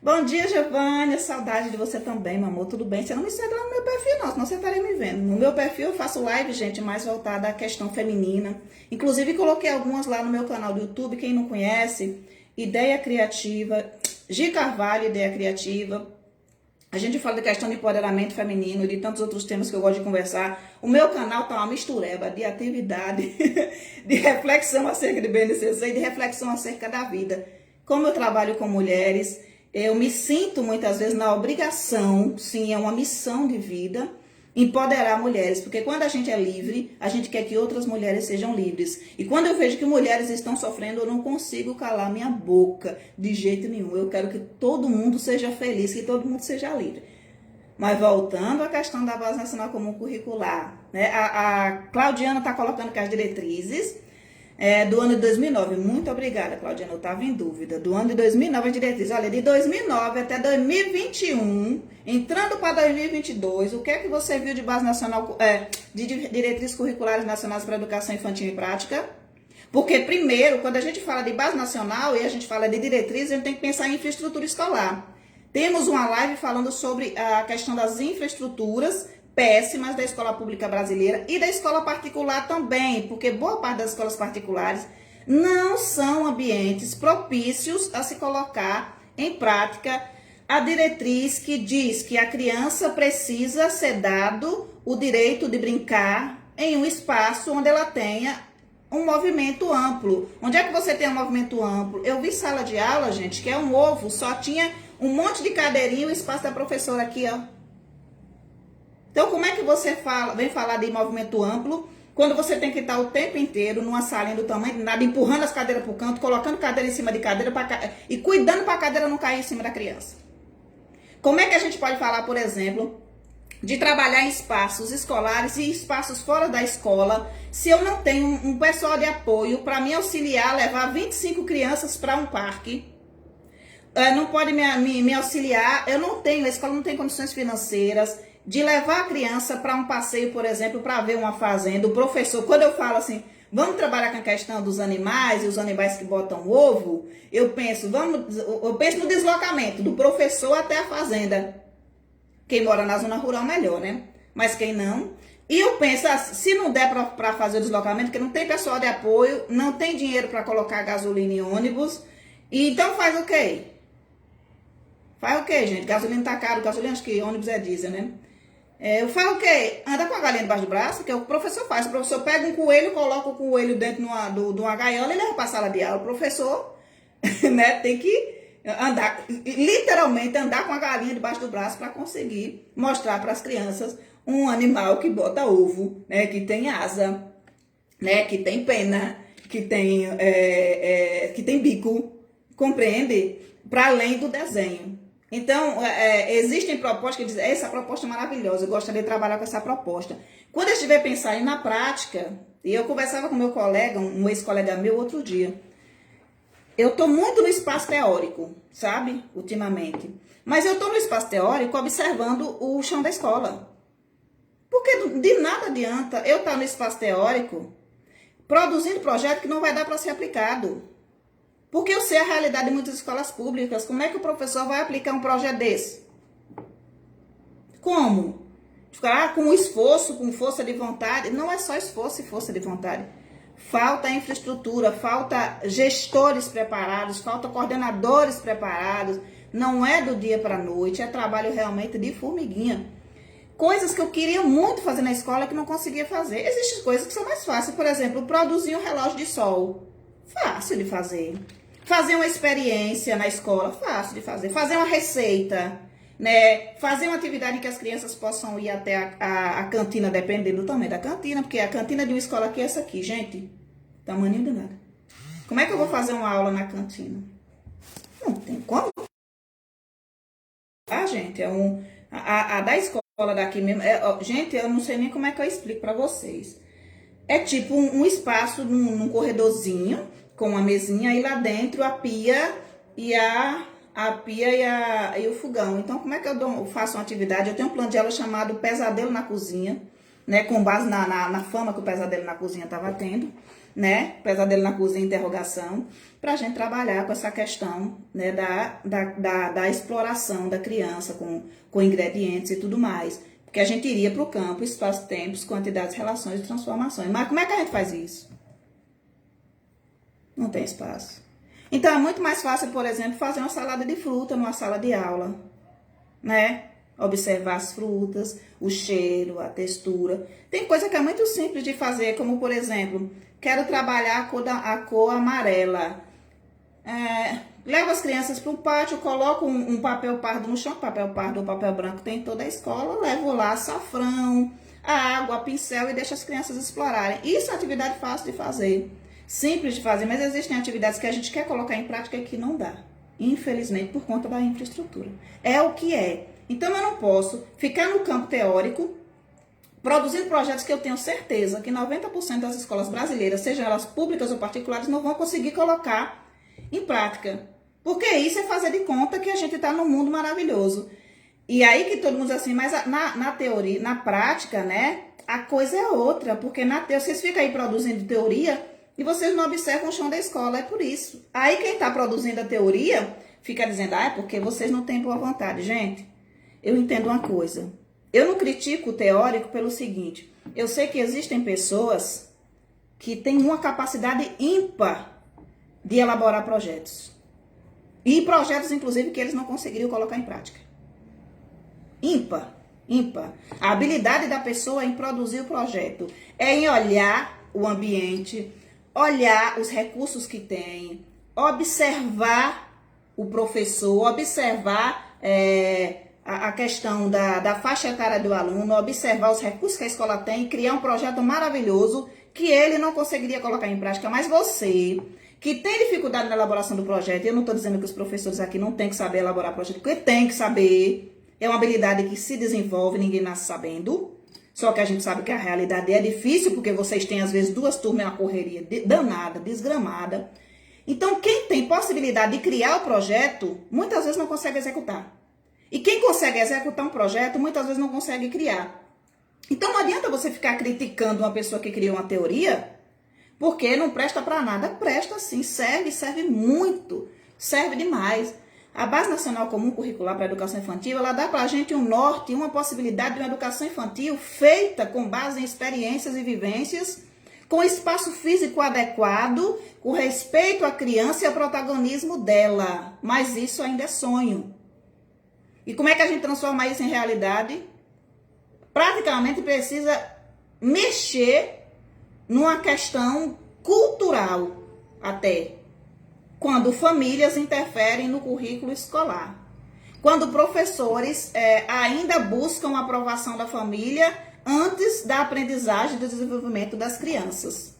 Bom dia, Giovânia. Saudade de você também, meu amor. Tudo bem? Você não me segue lá no meu perfil, não, senão você estaria me vendo. No meu perfil eu faço live, gente, mais voltada à questão feminina. Inclusive, coloquei algumas lá no meu canal do YouTube. Quem não conhece, Ideia Criativa, Gi Carvalho, Ideia Criativa. A gente fala de questão de empoderamento feminino e de tantos outros temas que eu gosto de conversar. O meu canal tá uma mistureba de atividade, de reflexão acerca de BNCC e de reflexão acerca da vida. Como eu trabalho com mulheres, eu me sinto muitas vezes na obrigação, sim, é uma missão de vida, empoderar mulheres. Porque quando a gente é livre, a gente quer que outras mulheres sejam livres. E quando eu vejo que mulheres estão sofrendo, eu não consigo calar minha boca de jeito nenhum. Eu quero que todo mundo seja feliz, que todo mundo seja livre. Mas voltando à questão da Base Nacional Comum Curricular, né? A Claudiana está colocando que as diretrizes do ano de 2009, muito obrigada, Claudiana, eu estava em dúvida, do ano de 2009 a diretriz, olha, de 2009 até 2021, entrando para 2022, o que é que você viu de base nacional, de diretrizes curriculares nacionais para educação infantil e prática? Porque, primeiro, quando a gente fala de base nacional e a gente fala de diretrizes, a gente tem que pensar em infraestrutura escolar. Temos uma live falando sobre a questão das infraestruturas péssimas da escola pública brasileira e da escola particular também, porque boa parte das escolas particulares não são ambientes propícios a se colocar em prática a diretriz que diz que a criança precisa ser dado o direito de brincar em um espaço onde ela tenha um movimento amplo. Onde é que você tem um movimento amplo? Eu vi sala de aula, gente, que é um ovo, só tinha um monte de cadeirinha e o espaço da professora aqui, ó. Então, como é que você vem falar de movimento amplo quando você tem que estar o tempo inteiro numa salinha do tamanho de nada, empurrando as cadeiras para o canto, colocando cadeira em cima de cadeira e cuidando para a cadeira não cair em cima da criança? Como é que a gente pode falar, por exemplo, de trabalhar em espaços escolares e espaços fora da escola, se eu não tenho um pessoal de apoio para me auxiliar, levar 25 crianças para um parque? Não pode me auxiliar, eu não tenho, a escola não tem condições financeiras de levar a criança para um passeio, por exemplo, para ver uma fazenda. O professor, quando eu falo assim, vamos trabalhar com a questão dos animais e os animais que botam ovo, eu penso no deslocamento do professor até a fazenda. Quem mora na zona rural, melhor, né? Mas quem não... E eu penso, se não der para fazer o deslocamento, porque não tem pessoal de apoio, não tem dinheiro para colocar gasolina em ônibus, e então faz o quê? Faz o quê, gente? Gasolina tá caro, gasolina acho que ônibus é diesel, né? Eu falo o quê? Anda com a galinha debaixo do braço, que é o que o professor faz. O professor pega um coelho, coloca o coelho dentro de uma gaiola e leva para a sala de aula. O professor, né, tem que andar, literalmente andar com a galinha debaixo do braço para conseguir mostrar para as crianças um animal que bota ovo, né, que tem asa, né, que tem pena, que tem bico, compreende? Para além do desenho. Então, existem propostas que dizem, essa proposta é maravilhosa, eu gostaria de trabalhar com essa proposta. Quando eu estiver pensando na prática, e eu conversava com meu colega, um ex-colega meu, outro dia, eu estou muito no espaço teórico, sabe, ultimamente. Mas eu estou no espaço teórico observando o chão da escola. Porque de nada adianta eu estar no espaço teórico produzindo projeto que não vai dar para ser aplicado. Porque eu sei a realidade de muitas escolas públicas. Como é que o professor vai aplicar um projeto desse? Como? Ficar com esforço, com força de vontade? Não é só esforço e força de vontade. Falta infraestrutura, falta gestores preparados, falta coordenadores preparados. Não é do dia para a noite, é trabalho realmente de formiguinha. Coisas que eu queria muito fazer na escola que não conseguia fazer. Existem coisas que são mais fáceis. Por exemplo, produzir um relógio de sol. Fácil de fazer. Fazer uma experiência na escola, fácil de fazer. Fazer uma receita, né? Fazer uma atividade em que as crianças possam ir até a cantina, dependendo do tamanho da cantina, porque a cantina de uma escola aqui é essa aqui, gente. Tamanho de nada. Como é que eu vou fazer uma aula na cantina? Não tem como. Ah, gente, a da escola daqui mesmo. Gente, eu não sei nem como é que eu explico pra vocês. É tipo um espaço num corredorzinho, com uma mesinha, e lá dentro a pia e o fogão. Então, como é que eu faço uma atividade? Eu tenho um plano de aula chamado Pesadelo na Cozinha, né? Com base na fama que o Pesadelo na Cozinha estava tendo, né? Pesadelo na Cozinha, interrogação, para a gente trabalhar com essa questão, né? Da exploração da criança com ingredientes e tudo mais. Porque a gente iria para o campo, espaço, tempos, quantidades, relações e transformações. Mas como é que a gente faz isso? Não tem espaço. Então, é muito mais fácil, por exemplo, fazer uma salada de fruta numa sala de aula, né? Observar as frutas, o cheiro, a textura. Tem coisa que é muito simples de fazer, como, por exemplo, quero trabalhar a cor amarela. Levo as crianças para o pátio, coloco um papel pardo no chão, papel pardo ou papel branco tem em toda a escola, levo lá açafrão, a água, pincel e deixo as crianças explorarem. Isso é atividade fácil de fazer. Simples de fazer, mas existem atividades que a gente quer colocar em prática e que não dá. Infelizmente, por conta da infraestrutura. É o que é. Então, eu não posso ficar no campo teórico, produzindo projetos que eu tenho certeza que 90% das escolas brasileiras, sejam elas públicas ou particulares, não vão conseguir colocar em prática. Porque isso é fazer de conta que a gente está num mundo maravilhoso. E aí que todo mundo diz assim, mas na teoria, na prática, né, a coisa é outra. Porque vocês ficam aí produzindo teoria E vocês não observam o chão da escola, é por isso. Aí quem está produzindo a teoria fica dizendo, é porque vocês não têm boa vontade. Gente, eu entendo uma coisa. Eu não critico o teórico pelo seguinte, eu sei que existem pessoas que têm uma capacidade ímpar de elaborar projetos. E projetos, inclusive, que eles não conseguiriam colocar em prática. Ímpar. A habilidade da pessoa em produzir o projeto é em olhar o ambiente, olhar os recursos que tem, observar o professor, observar a questão da faixa etária do aluno, observar os recursos que a escola tem e criar um projeto maravilhoso que ele não conseguiria colocar em prática. Mas você, que tem dificuldade na elaboração do projeto, eu não estou dizendo que os professores aqui não têm que saber elaborar projeto, porque tem que saber. É uma habilidade que se desenvolve, ninguém nasce sabendo. Só que a gente sabe que a realidade é difícil, porque vocês têm, às vezes, 2 turmas, uma correria danada, desgramada. Então, quem tem possibilidade de criar o projeto, muitas vezes não consegue executar. E quem consegue executar um projeto, muitas vezes não consegue criar. Então, não adianta você ficar criticando uma pessoa que criou uma teoria, porque não presta para nada. Presta sim, serve muito, serve demais. A Base Nacional Comum Curricular para a Educação Infantil, ela dá para a gente um norte, uma possibilidade de uma educação infantil feita com base em experiências e vivências, com espaço físico adequado, com respeito à criança e ao protagonismo dela. Mas isso ainda é sonho. E como é que a gente transforma isso em realidade? Praticamente precisa mexer numa questão cultural até. Quando famílias interferem no currículo escolar. Quando professores ainda buscam a aprovação da família antes da aprendizagem e do desenvolvimento das crianças.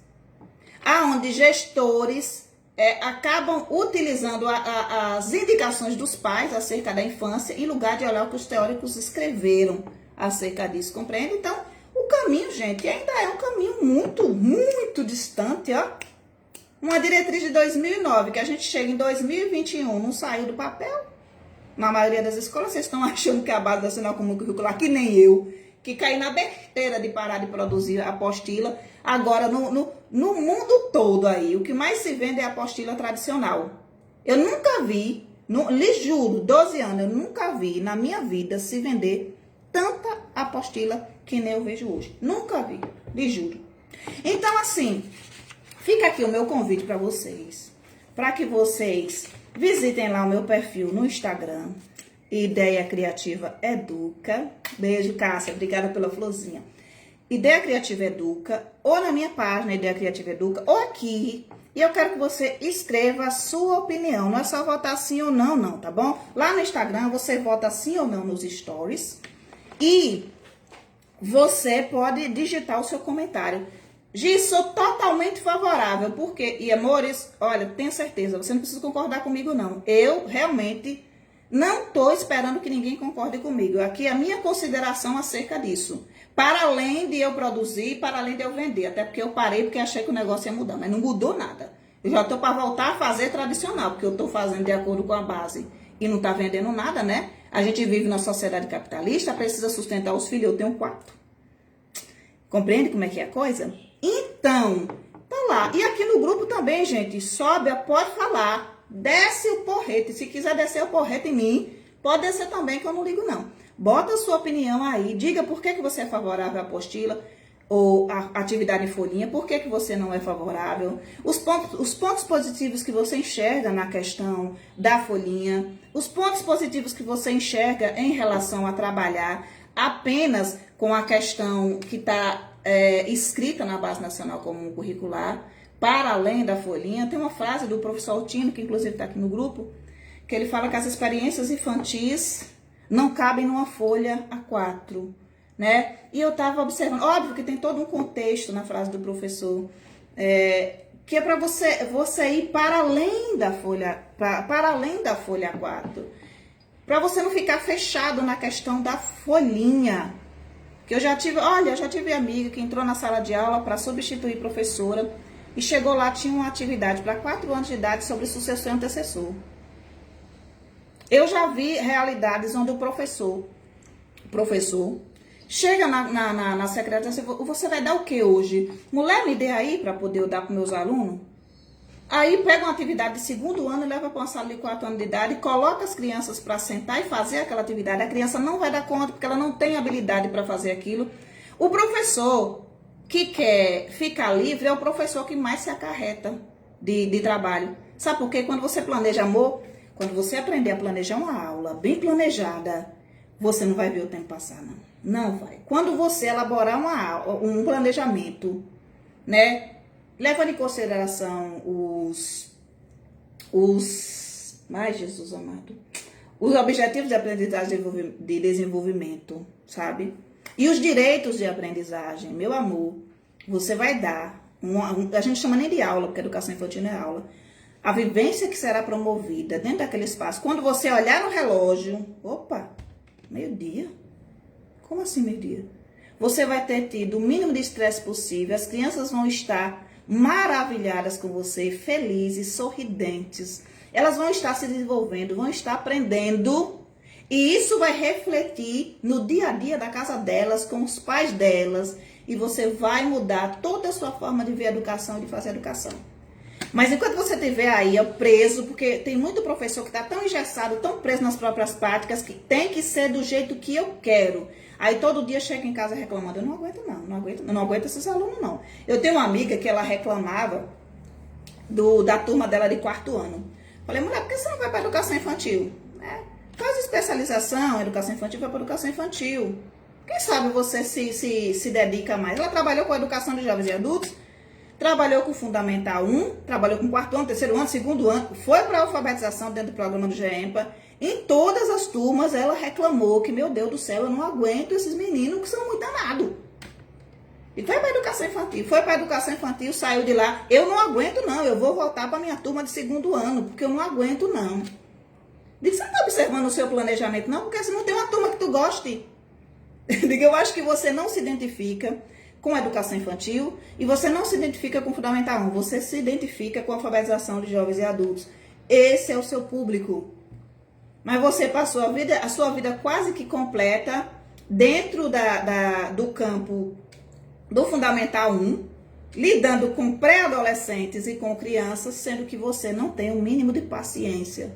Aonde gestores acabam utilizando as indicações dos pais acerca da infância em lugar de olhar o que os teóricos escreveram acerca disso, compreende? Então, o caminho, gente, ainda é um caminho muito distante, ó. Uma diretriz de 2009, que a gente chega em 2021, não saiu do papel. Na maioria das escolas, vocês estão achando que a Base Nacional Comum Curricular, que nem eu, que caí na besteira de parar de produzir a apostila. Agora, no mundo todo aí, o que mais se vende é a apostila tradicional. Eu nunca vi, lhe juro, 12 anos, eu nunca vi na minha vida se vender tanta apostila que nem eu vejo hoje. Nunca vi, lhe juro. Então, assim, fica aqui o meu convite para que vocês visitem lá o meu perfil no Instagram, Ideia Criativa Educa. Beijo, Cássia, obrigada pela florzinha. Ideia Criativa Educa, ou na minha página Ideia Criativa Educa, ou aqui. E eu quero que você escreva a sua opinião. Não é só votar sim ou não, não, tá bom? Lá no Instagram você vota sim ou não nos stories. E você pode digitar o seu comentário. Gi, sou totalmente favorável, porque, e amores, olha, tenho certeza, você não precisa concordar comigo não. Eu realmente não estou esperando que ninguém concorde comigo. Aqui é a minha consideração acerca disso. Para além de eu produzir, para além de eu vender. Até porque eu parei porque achei que o negócio ia mudar, mas não mudou nada. Eu já estou para voltar a fazer tradicional, porque eu estou fazendo de acordo com a base e não está vendendo nada, né? A gente vive na sociedade capitalista, precisa sustentar os filhos, eu tenho 4. Compreende como é que é a coisa? Então, tá lá. E aqui no grupo também, gente, sobe, pode falar. Desce o porrete. Se quiser descer o porrete em mim, pode descer também, que eu não ligo não. Bota a sua opinião aí. Diga por que você é favorável à apostila ou à atividade em folhinha. Por que você não é favorável. Os pontos positivos que você enxerga na questão da folhinha. Os pontos positivos que você enxerga em relação a trabalhar apenas com a questão que está escrita na Base Nacional Comum Curricular, para além da folhinha. Tem uma frase do professor Altino, que inclusive está aqui no grupo, que ele fala que as experiências infantis não cabem numa folha A4, né? E eu estava observando, óbvio que tem todo um contexto na frase do professor, que é para você ir para além da folha, para além da folha A4, para você não ficar fechado na questão da folhinha. Que eu já tive amiga que entrou na sala de aula para substituir professora e chegou lá, tinha uma atividade para 4 anos de idade sobre sucessor e antecessor. Eu já vi realidades onde o professor Chega na secretária, você vai dar o que hoje? Mulher, me dê aí para poder eu dar para meus alunos? Aí pega uma atividade de segundo ano e leva para uma sala de 4 anos de idade e coloca as crianças para sentar e fazer aquela atividade. A criança não vai dar conta porque ela não tem habilidade para fazer aquilo. O professor que quer ficar livre é o professor que mais se acarreta de trabalho. Sabe por quê? Quando você planeja, amor, quando você aprender a planejar uma aula bem planejada, você não vai ver o tempo passar, não. Não vai. Quando você elaborar um planejamento, né? Leva em consideração ai, Jesus amado, os objetivos de aprendizagem de desenvolvimento, sabe? E os direitos de aprendizagem, meu amor, você vai dar, a gente chama nem de aula, porque educação infantil não é aula, a vivência que será promovida dentro daquele espaço. Quando você olhar no relógio, opa, meio-dia? Como assim meio-dia? Você vai ter tido o mínimo de estresse possível, as crianças vão estar maravilhadas com você, felizes, sorridentes. Elas vão estar se desenvolvendo, vão estar aprendendo. E isso vai refletir no dia a dia da casa delas, com os pais delas. E você vai mudar toda a sua forma de ver a educação e de fazer a educação. Mas enquanto você estiver aí preso, porque tem muito professor que está tão engessado, tão preso nas próprias práticas, que tem que ser do jeito que eu quero. Aí todo dia chega em casa reclamando, eu não aguento não aguento esses alunos não. Eu tenho uma amiga que ela reclamava da turma dela de 4º ano. Falei, mulher, por que você não vai para educação infantil? Faz especialização, educação infantil, vai para educação infantil. Quem sabe você se dedica mais. Ela trabalhou com educação de jovens e adultos, trabalhou com Fundamental 1, trabalhou com 4º ano, 3º ano, 2º ano, foi para a alfabetização dentro do programa do GEMPA. Em todas as turmas ela reclamou que, meu Deus do céu, eu não aguento esses meninos que são muito danados. E foi para a educação infantil, saiu de lá, eu não aguento não, eu vou voltar para a minha turma de 2º ano, porque eu não aguento não. Digo, você não está observando o seu planejamento não, porque se não tem uma turma que tu goste. Digo, eu acho que você não se identifica com a educação infantil e você não se identifica com o Fundamental 1, você se identifica com a alfabetização de jovens e adultos. Esse é o seu público. Mas você passou a sua vida quase que completa dentro do campo do Fundamental 1, lidando com pré-adolescentes e com crianças, sendo que você não tem o mínimo de paciência.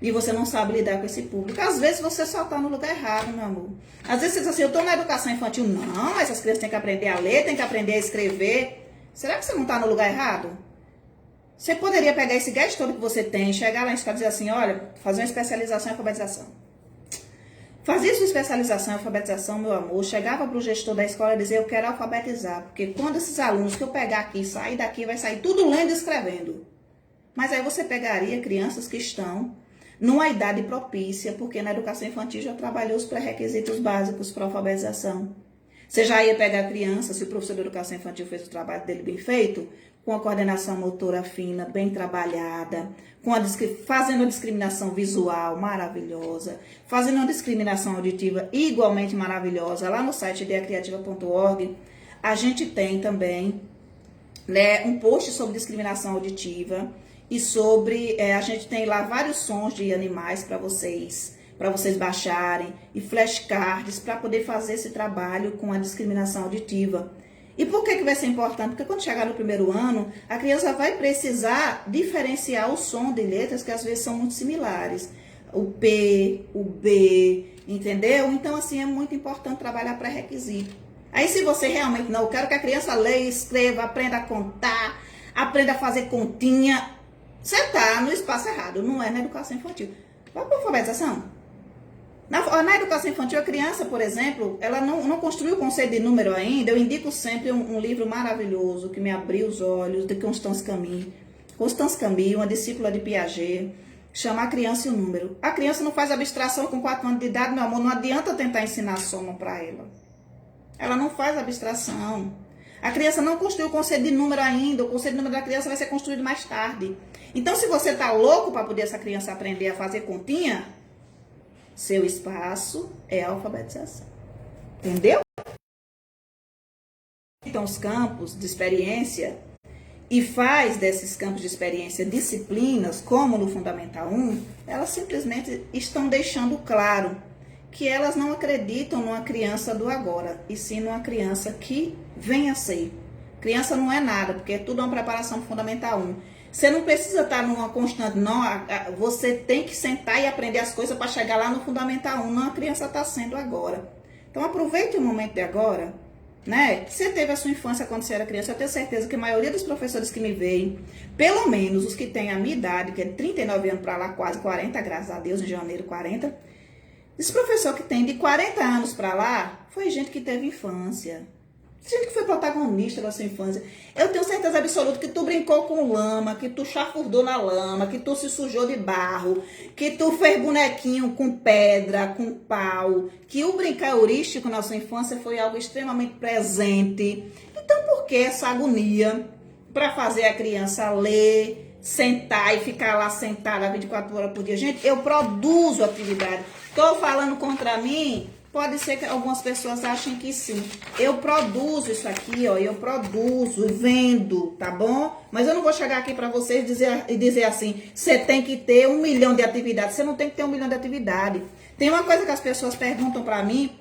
E você não sabe lidar com esse público. Às vezes você só está no lugar errado, meu amor. Às vezes você diz assim, eu estou na educação infantil. Não, essas crianças têm que aprender a ler, têm que aprender a escrever. Será que você não está no lugar errado? Você poderia pegar esse gás todo que você tem, chegar lá em escola e dizer assim, olha, fazer uma especialização em alfabetização. Fazia sua especialização em alfabetização, meu amor, chegava para o gestor da escola e dizia, eu quero alfabetizar, porque quando esses alunos que eu pegar aqui, sair daqui, vai sair tudo lendo e escrevendo. Mas aí você pegaria crianças que estão numa idade propícia, porque na educação infantil já trabalhou os pré-requisitos básicos para alfabetização. Você já ia pegar a criança, se o professor de educação infantil fez o trabalho dele bem feito, com a coordenação motora fina, bem trabalhada, fazendo uma discriminação visual maravilhosa, fazendo uma discriminação auditiva igualmente maravilhosa. Lá no site ideacriativa.org, a gente tem também, né, um post sobre discriminação auditiva e sobre, a gente tem lá vários sons de animais para vocês baixarem e flashcards para poder fazer esse trabalho com a discriminação auditiva. E por que vai ser importante? Porque quando chegar no 1º ano, a criança vai precisar diferenciar o som de letras que às vezes são muito similares. O P, o B, entendeu? Então, assim, é muito importante trabalhar pré-requisito. Aí, se você realmente não, eu quero que a criança leia, escreva, aprenda a contar, aprenda a fazer continha, você está no espaço errado, não é na educação infantil. Vai para a alfabetização. Na educação infantil, a criança, por exemplo, ela não construiu o conceito de número ainda. Eu indico sempre um livro maravilhoso que me abriu os olhos, de Constance Camille. Constance Camille, uma discípula de Piaget, chama A Criança e o Número. A criança não faz abstração com 4 anos de idade, meu amor, não adianta tentar ensinar soma para ela. Ela não faz abstração. A criança não construiu o conceito de número ainda, o conceito de número da criança vai ser construído mais tarde. Então, se você está louco para poder essa criança aprender a fazer continha, seu espaço é a alfabetização. Entendeu? Então, os campos de experiência e faz desses campos de experiência disciplinas, como no Fundamental 1, elas simplesmente estão deixando claro que elas não acreditam numa criança do agora, e sim numa criança que venha a ser. Criança não é nada, porque tudo é uma preparação fundamental 1. Você não precisa estar numa constante, não. Você tem que sentar e aprender as coisas para chegar lá no fundamental 1. Não, a criança está sendo agora. Então aproveite o momento de agora, né? Você teve a sua infância quando você era criança. Eu tenho certeza que a maioria dos professores que me veem, pelo menos os que têm a minha idade, que é 39 anos para lá, quase 40, graças a Deus, em janeiro 40. Esse professor que tem de 40 anos para lá, foi gente que teve infância. Gente que foi protagonista da sua infância. Eu tenho certeza absoluta que tu brincou com lama, que tu chafurdou na lama, que tu se sujou de barro, que tu fez bonequinho com pedra, com pau, que o brincar heurístico na sua infância foi algo extremamente presente. Então por que essa agonia para fazer a criança ler, sentar e ficar lá sentada 24 horas por dia? Gente, eu produzo atividade. Estou falando contra mim? Pode ser que algumas pessoas achem que sim. Eu produzo isso aqui, ó. Eu produzo, vendo, tá bom? Mas eu não vou chegar aqui para vocês e dizer assim, você tem que ter 1 milhão de atividades. Você não tem que ter 1 milhão de atividades. Tem uma coisa que as pessoas perguntam para mim.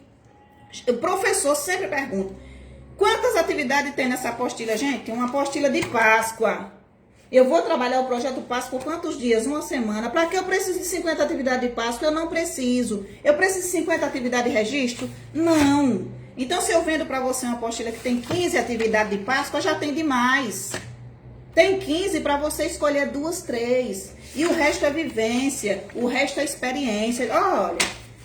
O professor sempre pergunta. Quantas atividades tem nessa apostila, gente? Uma apostila de Páscoa. Eu vou trabalhar o projeto Páscoa por quantos dias? 1 semana. Para que eu preciso de 50 atividades de Páscoa? Eu não preciso. Eu preciso de 50 atividades de registro? Não. Então, se eu vendo para você uma apostila que tem 15 atividades de Páscoa, já tem demais. Tem 15 para você escolher 2, 3. E o resto é vivência, o resto é experiência. Olha,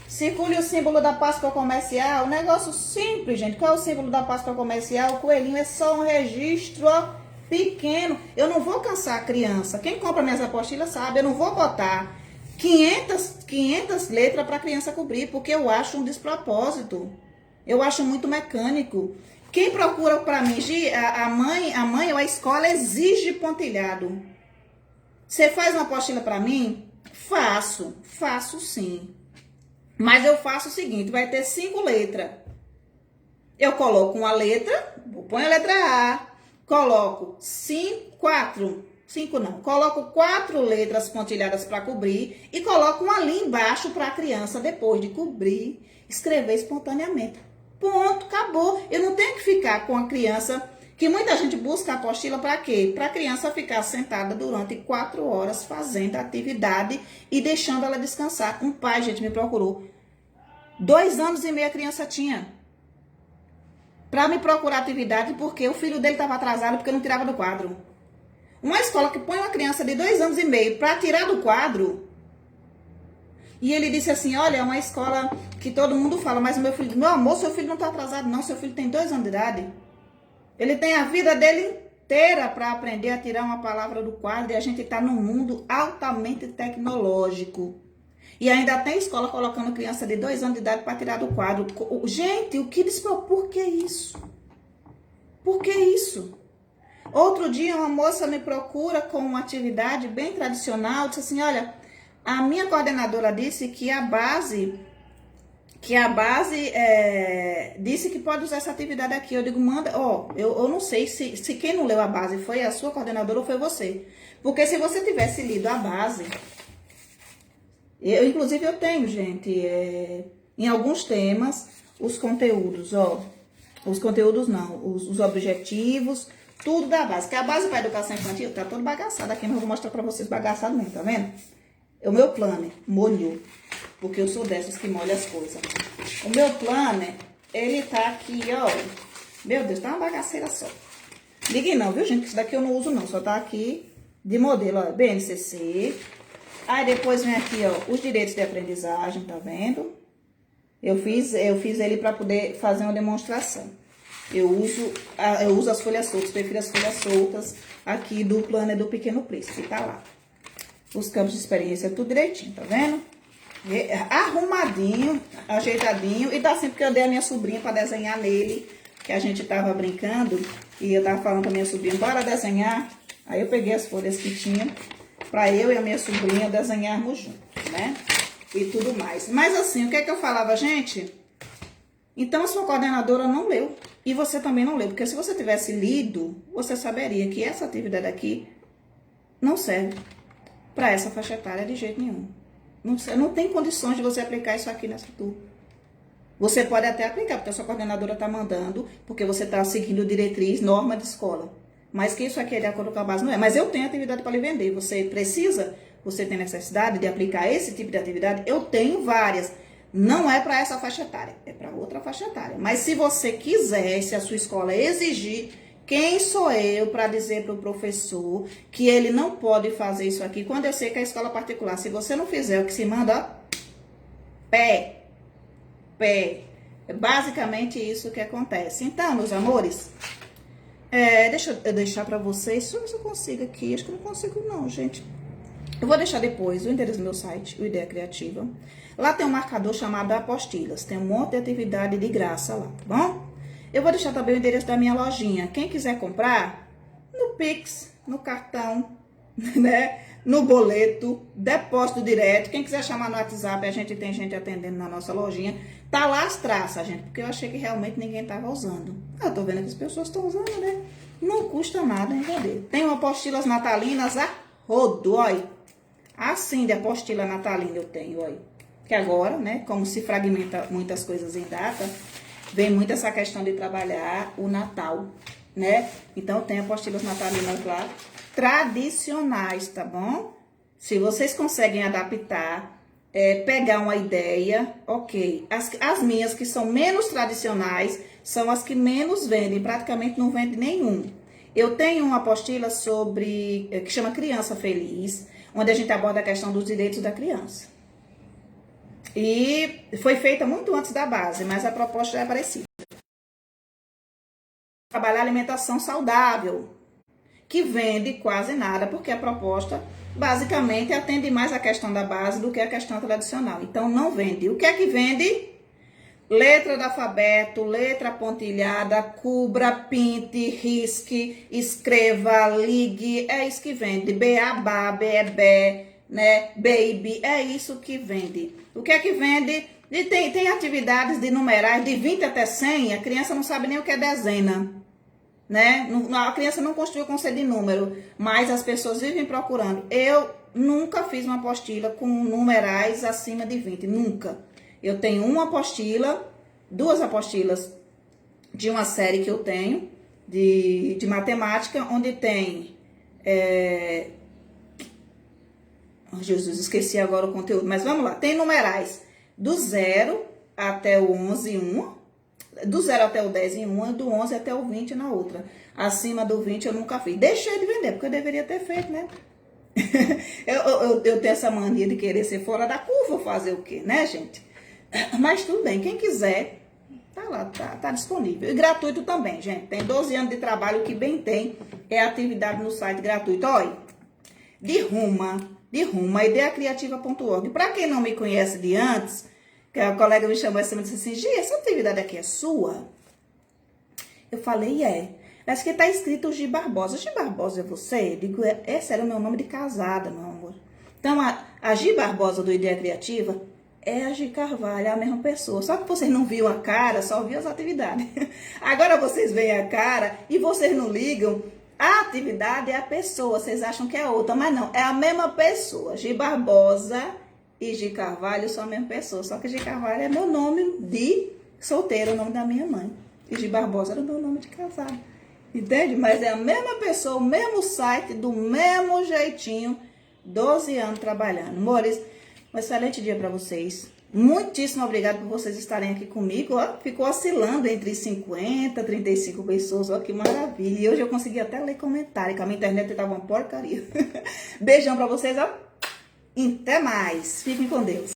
circule o símbolo da Páscoa comercial. Negócio simples, gente. Qual é o símbolo da Páscoa comercial? O coelhinho é só um registro, ó. Pequeno, eu não vou cansar a criança. Quem compra minhas apostilas sabe, eu não vou botar 500 letras para a criança cobrir, porque eu acho um despropósito. Eu acho muito mecânico. Quem procura para mim, a mãe ou a escola exige pontilhado. Você faz uma apostila para mim? Faço sim. Mas eu faço o seguinte, vai ter 5 letras. Eu coloco uma letra, põe a letra A. Coloco 4 letras pontilhadas para cobrir e coloco uma linha embaixo para a criança, depois de cobrir, escrever espontaneamente. Ponto, acabou. Eu não tenho que ficar com a criança, que muita gente busca a apostila para quê? Para a criança ficar sentada durante 4 horas fazendo a atividade e deixando ela descansar. Um pai, gente, me procurou. 2 anos e meio a criança tinha. Para me procurar atividade, porque o filho dele estava atrasado, porque não tirava do quadro. Uma escola que põe uma criança de 2 anos e meio para tirar do quadro. E ele disse assim, olha, é uma escola que todo mundo fala, mas meu amor, seu filho não está atrasado não, seu filho tem 2 anos de idade. Ele tem a vida dele inteira para aprender a tirar uma palavra do quadro, e a gente está num mundo altamente tecnológico. E ainda tem escola colocando criança de 2 anos de idade para tirar do quadro. Gente, por que isso? Por que isso? Outro dia uma moça me procura com uma atividade bem tradicional. Disse assim, olha, a minha coordenadora disse que a base disse que pode usar essa atividade aqui. Eu digo, manda, eu não sei se quem não leu a base foi a sua coordenadora ou foi você. Porque se você tivesse lido a base... Inclusive, eu tenho, gente, em alguns temas, os conteúdos, os conteúdos não, os objetivos, tudo da base. Que a base para a educação infantil tá todo bagaçado aqui, mas eu vou mostrar para vocês bagaçado mesmo, tá vendo? O meu planner molhou, porque eu sou dessas que molha as coisas. O meu planner, ele tá aqui, ó, meu Deus, tá uma bagaceira só. Ligue não, viu, gente, que isso daqui eu não uso não, só tá aqui de modelo, ó, BNCC. Aí depois vem aqui, ó, os direitos de aprendizagem, tá vendo? Eu fiz ele para poder fazer uma demonstração. Eu uso as folhas soltas, prefiro as folhas soltas aqui do Planner do Pequeno Príncipe, tá lá. Os campos de experiência, tudo direitinho, tá vendo? Arrumadinho, ajeitadinho, e dá assim porque eu dei a minha sobrinha para desenhar nele, que a gente tava brincando, e eu tava falando com a minha sobrinha, bora desenhar. Aí eu peguei as folhas que tinha, para eu e a minha sobrinha desenharmos juntos, né? E tudo mais. Mas assim, o que é que eu falava, gente? Então, a sua coordenadora não leu. E você também não leu. Porque se você tivesse lido, você saberia que essa atividade aqui não serve para essa faixa etária de jeito nenhum. Não tem condições de você aplicar isso aqui nessa turma. Você pode até aplicar, porque a sua coordenadora está mandando, porque você está seguindo diretriz, norma de escola. Mas que isso aqui é de acordo com a base, não é. Mas eu tenho atividade para lhe vender. Você precisa, você tem necessidade de aplicar esse tipo de atividade? Eu tenho várias. Não é para essa faixa etária, é para outra faixa etária. Mas se você quiser, se a sua escola exigir, quem sou eu para dizer para o professor que ele não pode fazer isso aqui? Quando eu sei que é a escola particular, se você não fizer o que se manda, ó, pé. É basicamente isso que acontece. Então, meus amores, deixa eu deixar para vocês, só se eu consigo aqui, acho que eu não consigo não, gente. Eu vou deixar depois o endereço do meu site, o Ideia Criativa. Lá tem um marcador chamado Apostilas, tem um monte de atividade de graça lá, tá bom? Eu vou deixar também o endereço da minha lojinha. Quem quiser comprar, no Pix, no cartão, né? No boleto, depósito direto. Quem quiser chamar no WhatsApp, a gente tem gente atendendo na nossa lojinha. Tá lá as traças, gente, porque eu achei que realmente ninguém tava usando. Eu tô vendo que as pessoas estão usando, né? Não custa nada entender. Tem apostilas natalinas a rodo, olha. Assim de apostila natalina eu tenho, olha. Que agora, né, como se fragmenta muitas coisas em data, vem muito essa questão de trabalhar o Natal, né? Então, tem apostilas natalinas lá, tradicionais, tá bom? Se vocês conseguem adaptar, pegar uma ideia, ok. As minhas que são menos tradicionais, são as que menos vendem, praticamente não vende nenhum. Eu tenho uma apostila sobre, que chama Criança Feliz, onde a gente aborda a questão dos direitos da criança. E foi feita muito antes da base, mas a proposta é parecida. Trabalhar alimentação saudável, que vende quase nada, porque a proposta basicamente atende mais a questão da base do que a questão tradicional. Então não vende. O que é que vende? Letra do alfabeto, letra pontilhada, cubra, pinte, risque, escreva, ligue, é isso que vende. Beabá, bebê, né? Baby, é isso que vende. O que é que vende? E tem atividades de numerais de 20 até 100, a criança não sabe nem o que é dezena, né? A criança não construiu conceito de número, mas as pessoas vivem procurando. Eu nunca fiz uma apostila com numerais acima de 20, nunca. Eu tenho uma apostila, 2 apostilas de uma série que eu tenho, de matemática, onde tem... Jesus, esqueci agora o conteúdo, mas vamos lá. Tem numerais do 0 até o 11 em uma, do 0 até o 10 em uma, do 11 até o 20 na outra. Acima do 20 eu nunca fiz. Deixei de vender, porque eu deveria ter feito, né? eu tenho essa mania de querer ser fora da curva, fazer o quê, né, gente? Mas tudo bem, quem quiser, tá lá, tá disponível. E gratuito também, gente. Tem 12 anos de trabalho, que bem tem, é atividade no site gratuito. Olha, de Ruma, ideacriativa.org. Para quem não me conhece de antes, que a colega me chamou essa semana e disse assim, Gi, essa atividade aqui é sua? Eu falei, Parece que tá escrito Gi Barbosa. Gi Barbosa é você? Eu digo, esse era o meu nome de casada, meu amor. Então, a Gi Barbosa do Ideia Criativa é a Gi Carvalho, é a mesma pessoa. Só que vocês não viram a cara, só viram as atividades. Agora vocês veem a cara e vocês não ligam. A atividade é a pessoa, vocês acham que é outra, mas não, é a mesma pessoa. Gi Barbosa e Gi Carvalho são a mesma pessoa, só que Gi Carvalho é meu nome de solteiro, o nome da minha mãe. E Gi Barbosa era o meu nome de casado, entende? Mas é a mesma pessoa, o mesmo site, do mesmo jeitinho, 12 anos trabalhando. Amores, um excelente dia para vocês. Muitíssimo obrigada por vocês estarem aqui comigo. Ó, ficou oscilando entre 50 e 35 pessoas. Ó, que maravilha. E hoje eu consegui até ler comentário, que a minha internet estava uma porcaria. Beijão para vocês, ó. Até mais. Fiquem com Deus.